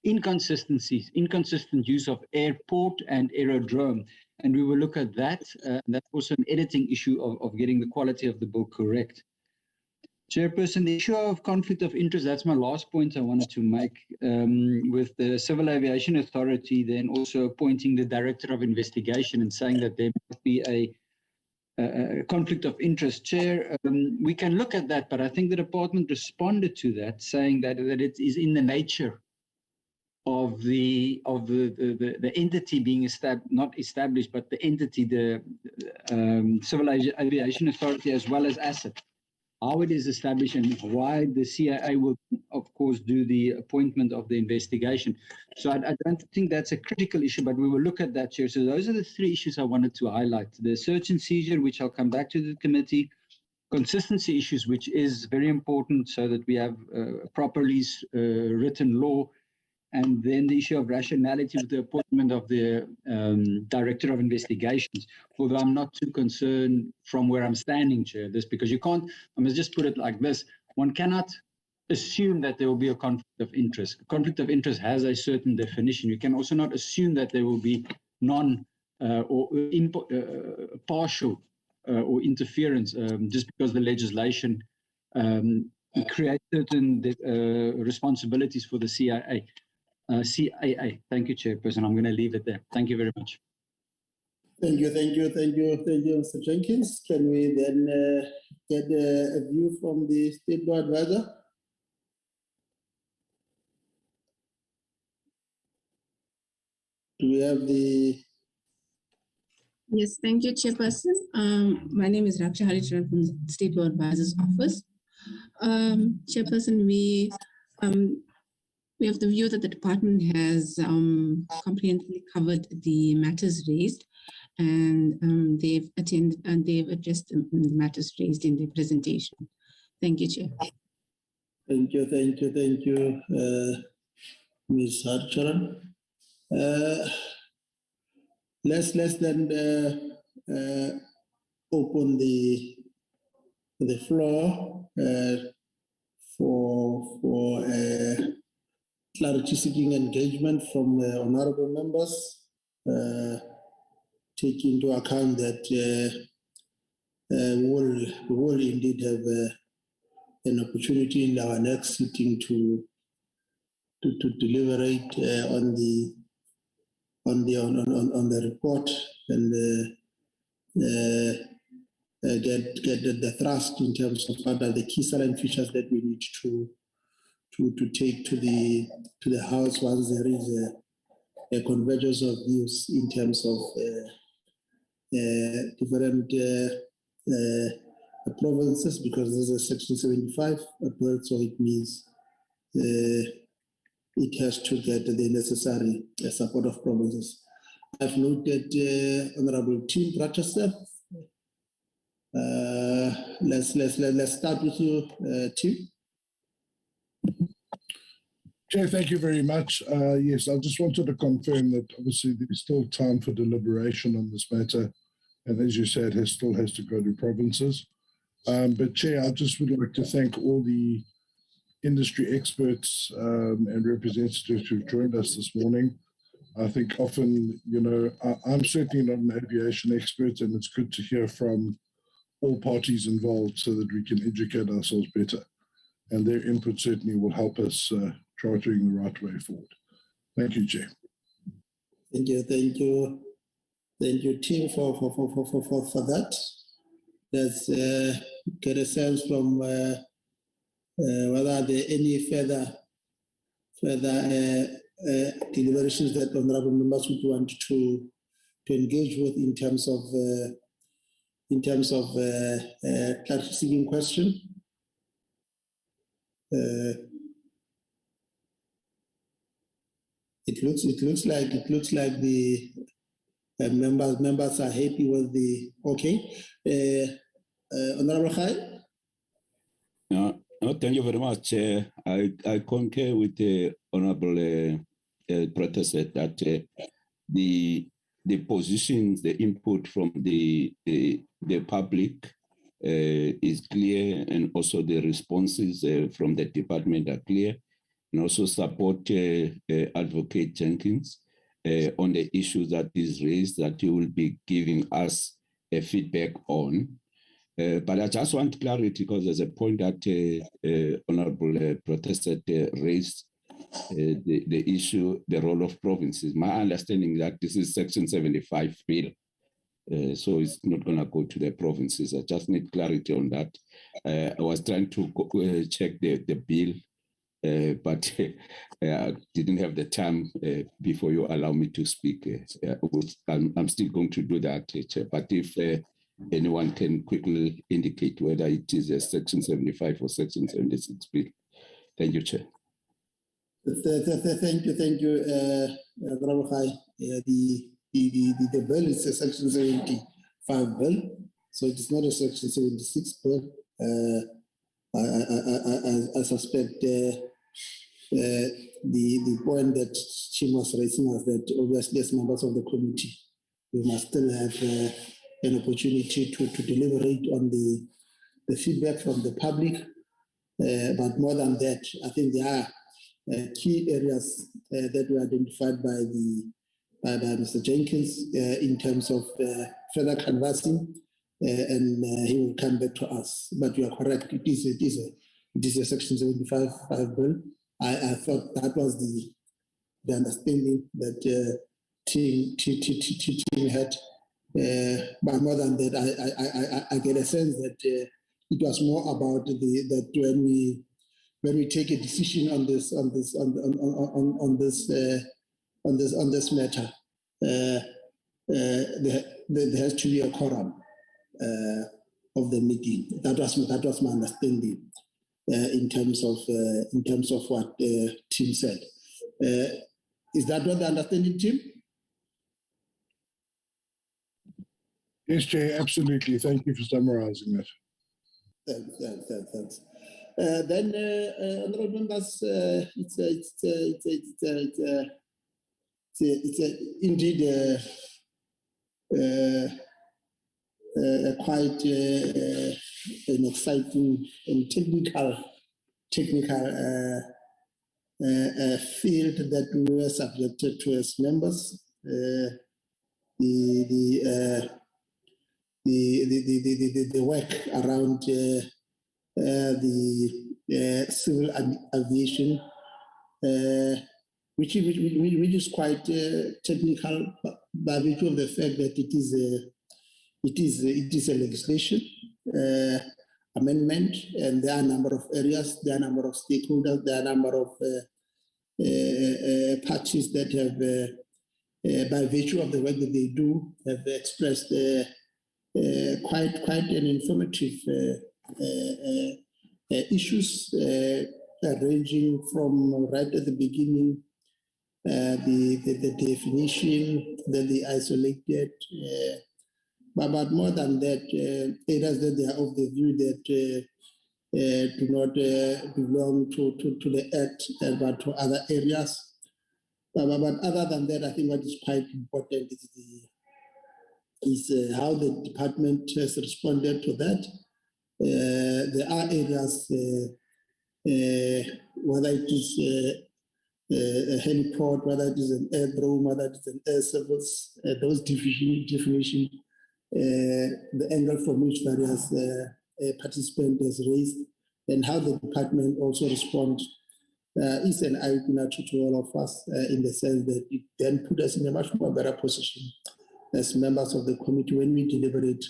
Speaker 4: inconsistencies, inconsistent use of airport and aerodrome. And we will look at that. And that's also an editing issue of getting the quality of the bill correct. Chairperson, the issue of conflict of interest, that's my last point I wanted to make. With the Civil Aviation Authority, then also appointing the Director of Investigation and saying that there must be a conflict of interest. Chair, we can look at that, but I think the department responded to that, saying that it is in the nature of the entity being not established, but the entity, the Civil Aviation Authority, as well as ASIP, how it is established and why the CIA will, of course, do the appointment of the investigation. So I don't think that's a critical issue, but we will look at that, Chair. So those are the three issues I wanted to highlight. The search and seizure, which I'll come back to the committee, consistency issues, which is very important so that we have properly written law, and then the issue of rationality with the appointment of the Director of Investigations, although I'm not too concerned from where I'm standing, Chair, this, because you can't, I must just put it like this, one cannot assume that there will be a conflict of interest. A conflict of interest has a certain definition. You can also not assume that there will be partial or interference just because the legislation creates certain responsibilities for the CIA. CAA. Thank you, Chairperson. I'm going to leave it there. Thank you very much.
Speaker 2: Thank you, Mr. Jenkins. Can we then get a view from the State Law Advisor? Do we have the...
Speaker 5: Yes, thank you, Chairperson. My name is Raksha Haricharan from the State Law Advisor's Office. Chairperson, we have the view that the department has comprehensively covered the matters raised, and they've attended and they've addressed the matters raised in their presentation. Thank you, Chair.
Speaker 2: Thank you, Ms. Haricharan. Let's then open the floor for clarity-seeking engagement from honorable members, take into account that we will indeed have an opportunity in our next sitting to deliberate on the report and get the thrust in terms of what are the key salient features that we need to take to the House once there is a convergence of views in terms of different provinces, because this is a Section 75 bill, so it means it has to get the necessary support of provinces. I've noted Honorable Tim Pratchester. Let's start with you, Tim.
Speaker 6: Chair, thank you very much. Yes, I just wanted to confirm that obviously there's still time for deliberation on this matter, and as you said, it still has to go to provinces. But Chair, I just would like to thank all the industry experts and representatives who've joined us this morning. I think often, you know, I'm certainly not an aviation expert, and it's good to hear from all parties involved so that we can educate ourselves better. And their input certainly will help us charting the right way forward. Thank you, Chair.
Speaker 2: Thank you, Tim, for that. Let's get a sense from whether there are any further deliberations that honourable members would want to engage with in terms of clarity-seeking question. It looks like the members are happy with the okay. Honourable Khai?
Speaker 7: No, thank you very much. I concur with the honourable protester that the positions, the input from the public is clear, and also the responses from the department are clear, and also support Advocate Jenkins. on the issues that is raised that you will be giving us a feedback on. But I just want clarity because there's a point that Honorable Protestant raised, the issue, the role of provinces. My understanding that this is Section 75 bill, so it's not going to go to the provinces. I just need clarity on that. I was trying to check the bill, but I didn't have the time before you allow me to speak. I'm still going to do that, Chair. But if anyone can quickly indicate whether it is a Section 75 or Section 76 bill. Thank you, Chair.
Speaker 2: Thank you, Rabukhai. The bill is a Section 75 bill, so it is not a Section 76 bill. I suspect the point that Chim was raising was that obviously as members of the committee, we must still have an opportunity to deliberate on the feedback from the public. But more than that, I think there are key areas that were identified by Mr. Jenkins in terms of further canvassing, and he will come back to us. But you are correct; it is a Section 75 bill. I thought that was the understanding that team had. But more than that, I get a sense that it was more about that when we take a decision on this matter, there has to be a quorum of the meeting. That was my understanding in terms of what Tim said. Is that what the understanding, Tim?
Speaker 6: Yes, Chair, absolutely. Thank you for summarizing that.
Speaker 2: Thanks. Then, honorable members, it's indeed quite an exciting and technical field that we were subjected to as members. The work around the civil aviation, which is quite technical by virtue of the fact that it is a legislation amendment, and there are a number of areas, there are a number of stakeholders, there are a number of parties that have, by virtue of the work that they do, have expressed quite an informative issues ranging from right at the beginning, the definition, then the isolated, but more than that, areas that they are of the view that do not belong to the Act, but to other areas. But other than that, I think what is quite important is how the department has responded to that. There are areas, whether it is a heliport, whether it is an aerodrome, whether it is an air service, those definition, the angle from which various participants has raised, and how the department also responds is an eye-opener to all of us in the sense that it then put us in a much more better position as members of the committee when we deliberate,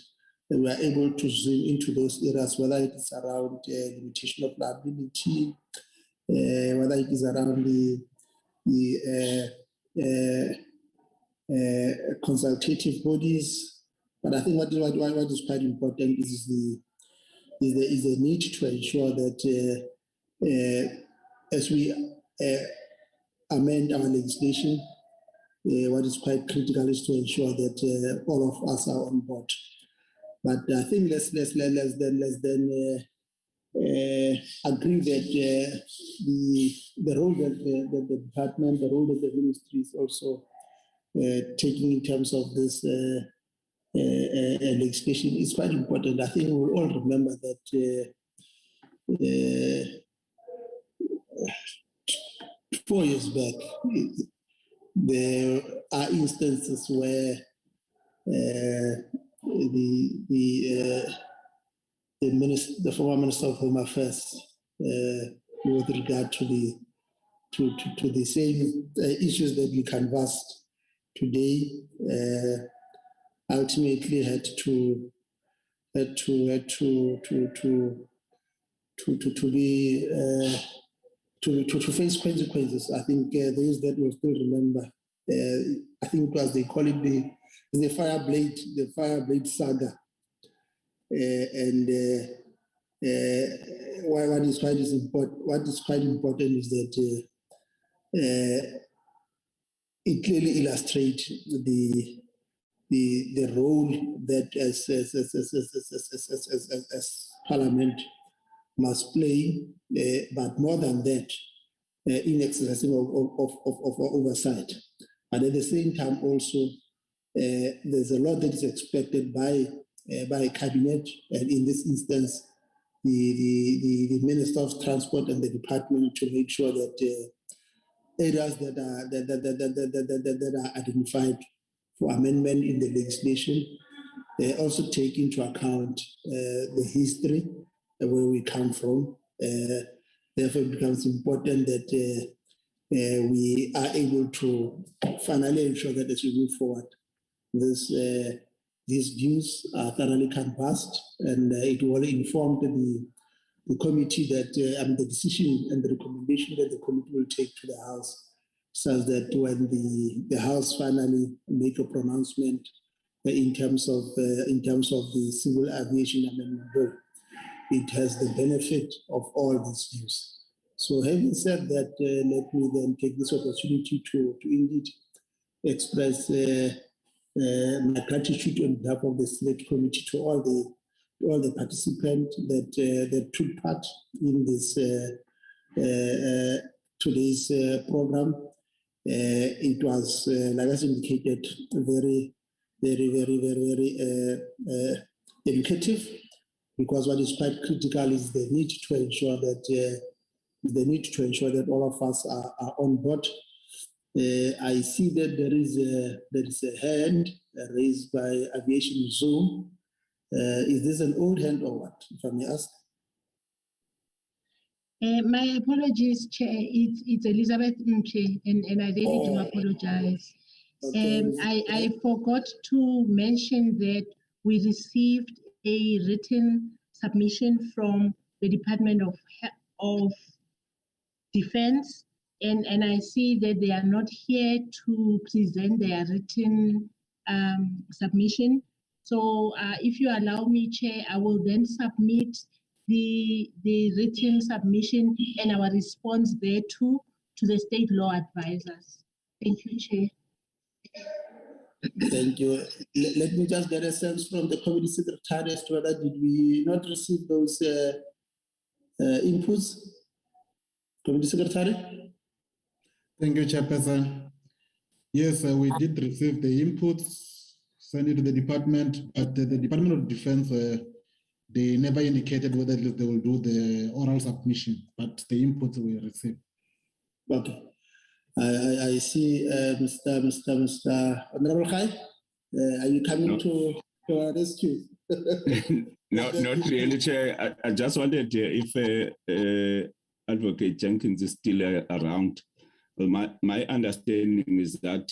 Speaker 2: and we are able to zoom into those areas, whether it is around limitation of liability, whether it is around the consultative bodies. But I think what is quite important is the need to ensure that as we amend our legislation, what is quite critical is to ensure that all of us are on board. But I think let's then agree that the role that the department, the role that the ministry is also taking in terms of this legislation is quite important. I think we'll all remember that 4 years back, there are instances where the former Minister of Home Affairs, with regard to the same issues that we canvassed today, ultimately had to face consequences. I think those that will still remember. I think it was, they call it the fire blade saga. What is quite important is that it clearly illustrates the role that as Parliament must play, but more than that, in exercising of oversight. But at the same time, also there's a lot that is expected by cabinet, and in this instance, the Minister of Transport and the department, to make sure that areas that are identified for amendment in the legislation also take into account the history where we come from. Therefore, it becomes important that we are able to finally ensure that as we move forward, these views are thoroughly canvassed, and it will inform the committee that the decision and the recommendation that the committee will take to the House, such that when the House finally make a pronouncement in terms of the Civil Aviation Amendment Bill, it has the benefit of all these views. So having said that, let me then take this opportunity to indeed express my gratitude on behalf of the Select Committee to all the participants that took part in this today's program. It was, like I indicated, very educative, because what is quite critical is the need to ensure that all of us are on board. I see that there is a hand raised by Aviation Zoom. Is this an old hand or what, if I may ask?
Speaker 1: My apologies, Chair. It's Elizabeth Mche, and I really do apologize.
Speaker 2: Okay.
Speaker 1: I forgot to mention that we received a written submission from the Department of Defense, and I see that they are not here to present their written submission. So if you allow me, Chair, I will then submit the written submission and our response thereto to the state law advisors. Thank you, Chair.
Speaker 2: Thank you. Let me just get a sense from the committee secretary as to whether did we not receive those inputs. Committee secretary.
Speaker 8: Thank you, Chairperson. Yes, we did receive the inputs, sent it to the department, but the Department of Defense, they never indicated whether they will do the oral submission, but the inputs we received.
Speaker 2: Okay. I see Mr. Honorable Khai. Are you coming to our rescue?
Speaker 7: No, not really, Chair. I just wondered if Advocate Jenkins is still around. Well, my understanding is that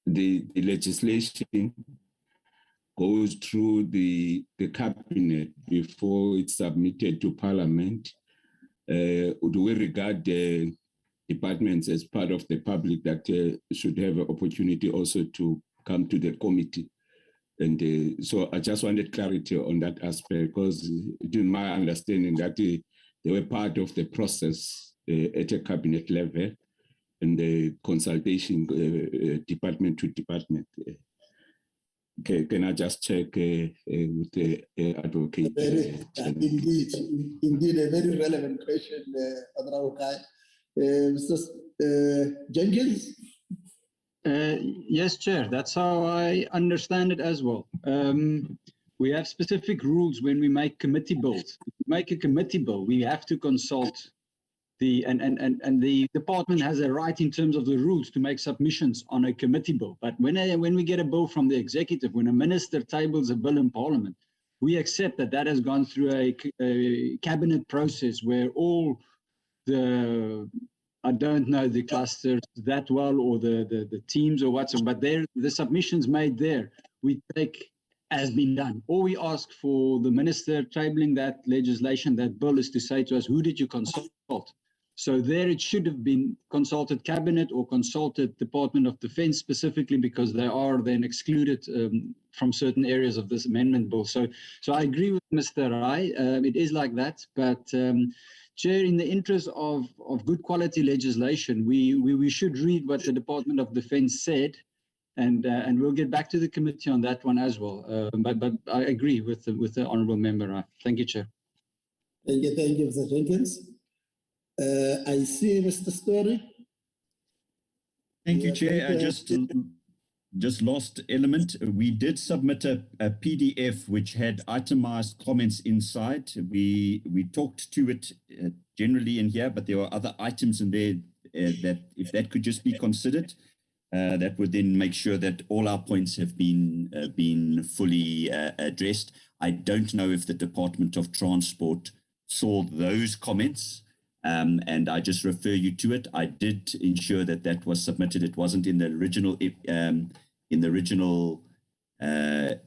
Speaker 7: the legislation goes through the cabinet before it's submitted to Parliament. Do we regard the departments as part of the public that should have an opportunity also to come to the committee? And so I just wanted clarity on that aspect, because it is my understanding that they were part of the process at a cabinet level and the consultation department to department. Okay, can I just check with the advocate?
Speaker 2: Indeed, a very relevant question, Honorable Khai. Mr. Jenkins?
Speaker 4: Yes, Chair, that's how I understand it as well. We have specific rules when we make committee bills. If we make a committee bill, we have to consult the department has a right in terms of the rules to make submissions on a committee bill. But when we get a bill from the executive, when a minister tables a bill in parliament, we accept that has gone through a cabinet process where all I don't know the clusters that well or the teams or whatsoever, but the submissions made there, we take as been done. Or we ask for the minister tabling that legislation, that bill, is to say to us, who did you consult? So there it should have been consulted cabinet or consulted Department of Defense specifically, because they are then excluded from certain areas of this amendment bill. So I agree with Mr. Rai. It is like that, but Chair, in the interest of good quality legislation, we should read what the Department of Defense said, and we'll get back to the committee on that one as well. But I agree with the honourable member. Thank you, Chair.
Speaker 2: Thank you, Mr. Jenkins. I see Mr. Story.
Speaker 3: Thank you, Chair. Just last element, we did submit a PDF which had itemized comments inside. We talked to it generally in here, but there were other items in there that if that could just be considered, that would then make sure that all our points have been fully addressed. I don't know if the Department of Transport saw those comments, and I just refer you to it. I did ensure that was submitted. It wasn't in the original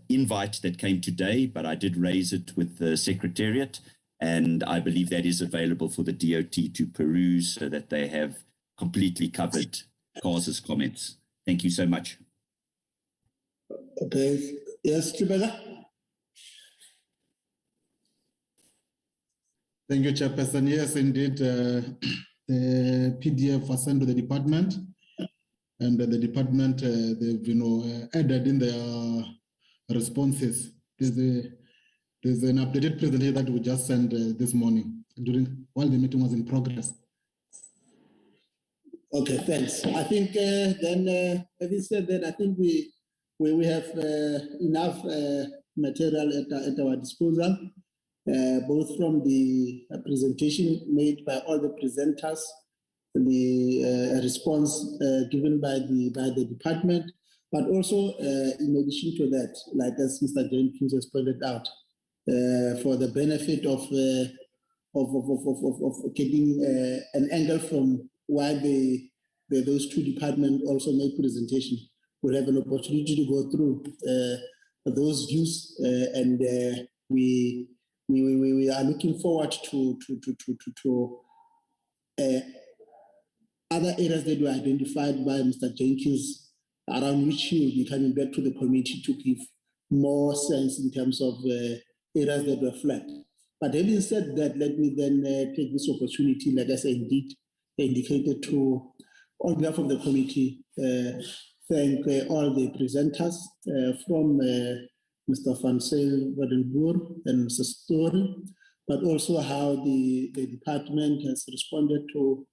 Speaker 3: invite that came today, but I did raise it with the Secretariat, and I believe that is available for the DOT to peruse so that they have completely covered CASA's comments. Thank you so much.
Speaker 2: Okay. Yes, Chibela.
Speaker 8: Thank you, Chairperson. Yes, indeed, the PDF was sent to the department, and the department they've added in their responses. There's an updated presentation that we just sent this morning while the meeting was in progress.
Speaker 2: Okay, thanks. I think then, having said that, I think we have enough material at our disposal, both from the presentation made by all the presenters, the response given by the department, but also in addition to that, like as Mr. Jenkins has pointed out, for the benefit of getting an angle from why those two departments also made presentation. We'll have an opportunity to go through those views, and we are looking forward to other areas that were identified by Mr. Jenkins, around which he will be coming back to the committee to give more sense in terms of areas that were flagged. But having said that, let me then take this opportunity, like I said, indeed indicated to, on behalf of the committee, thank all the presenters from Mr. Van Zyl Wadenboer and Mr. Story, but also how the department has responded to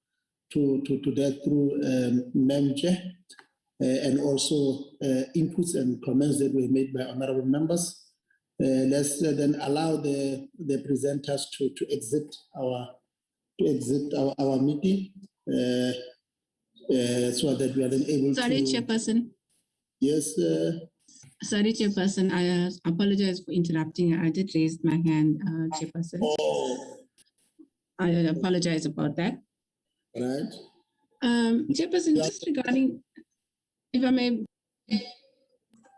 Speaker 2: that through MEMJ, and also inputs and comments that were made by honorable members. Let's then allow the presenters to exit our meeting, so that we are then able to...
Speaker 5: Sorry, Chairperson.
Speaker 2: Yes.
Speaker 5: Sorry, Chairperson. I apologize for interrupting. I did raise my hand, Chairperson.
Speaker 2: Oh.
Speaker 5: I apologize about that.
Speaker 2: Right.
Speaker 5: Chairperson, just regarding, if I may...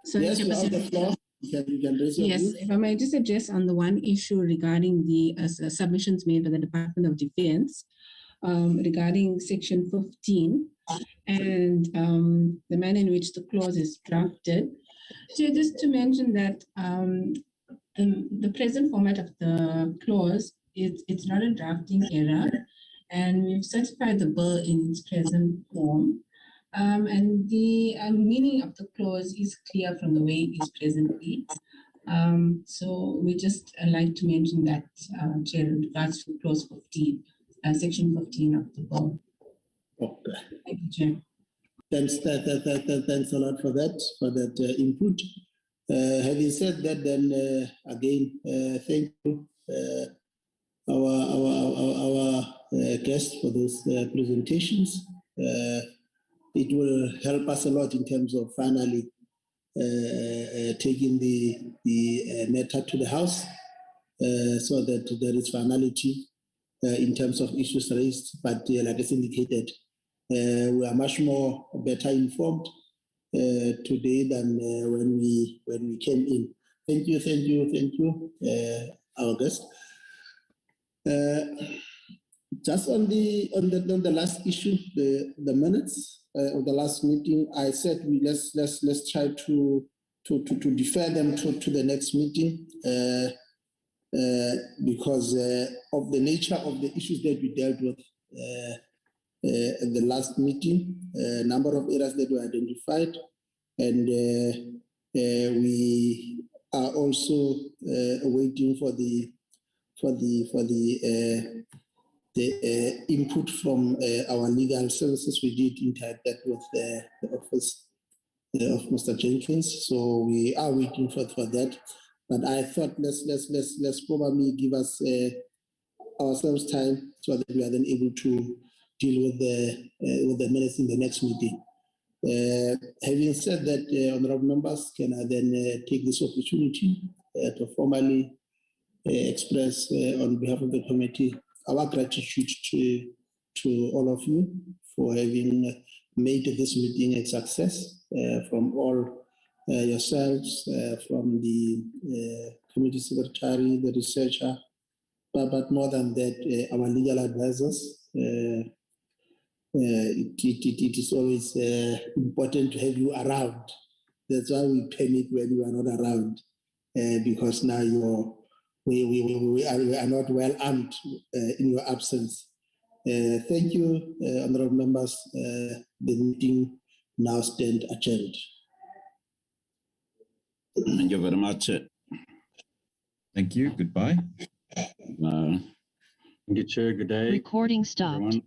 Speaker 5: Sorry,
Speaker 2: yes,
Speaker 5: Chairperson.
Speaker 2: On the floor. You can raise your view.
Speaker 5: If I may just address on the one issue regarding the submissions made by the Department of Defense regarding Section 15 and the manner in which the clause is drafted. So just to mention that the present format of the clause, it's not a drafting error, and we've certified the bill in its present form. And the meaning of the clause is clear from the way it is presently. So we just like to mention that, Chair, in regards to clause 15, Section 15 of the bill.
Speaker 2: Okay.
Speaker 5: Thank you, Chair. Thanks
Speaker 2: a lot for that input. Having said that, then again, thank you, our guests for those presentations. It will help us a lot in terms of finally taking the matter to the House so that there is finality in terms of issues raised. But like I indicated, we are much more better informed today than when we came in. Thank you, our guest. Just on the last issue, the minutes of the last meeting, I said let's try to defer them to the next meeting because of the nature of the issues that we dealt with at the last meeting, a number of areas that were identified, and we are also waiting for the input from our legal services. We did interact that with the office of Mr. Jenkins, so we are waiting for that. But I thought let's probably give us ourselves time so that we are then able to deal with the minutes in the next meeting. Having said that, honorable members, can I then take this opportunity to formally express on behalf of the committee our gratitude to all of you for having made this meeting a success, from all yourselves, from the committee secretary, the researcher, but more than that, our legal advisors. It is always important to have you around. That's why we panic when you are not around, because now we are not well armed in your absence. Thank you, honorable members. The meeting now stands adjourned.
Speaker 7: Thank you very much.
Speaker 3: Thank you. Goodbye.
Speaker 4: Thank you, Chair. Good day.
Speaker 9: Recording stopped.
Speaker 4: Everyone.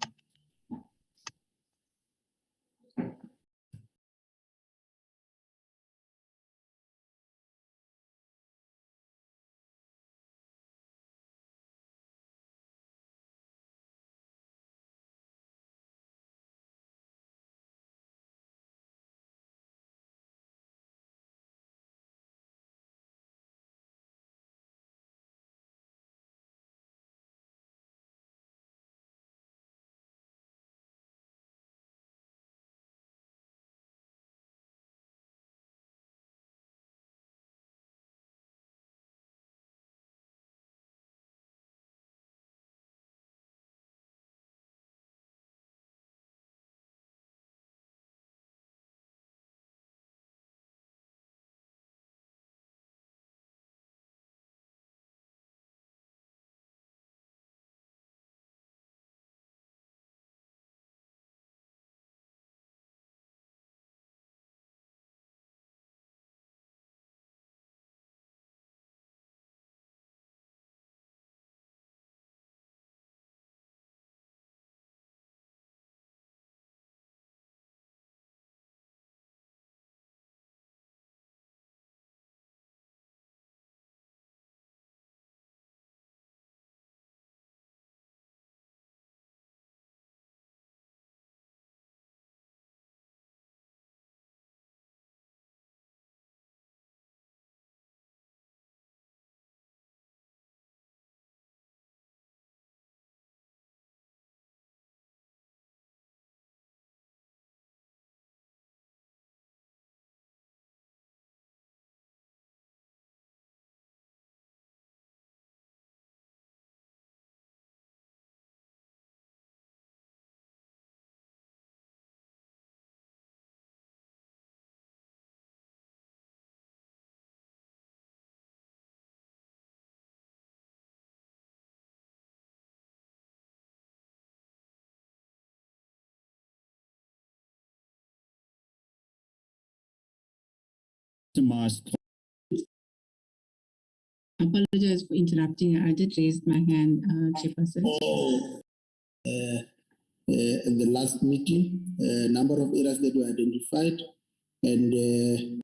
Speaker 5: Apologize for interrupting. I did raise my hand, Chairperson.
Speaker 2: In the last meeting, a number of areas that were identified, and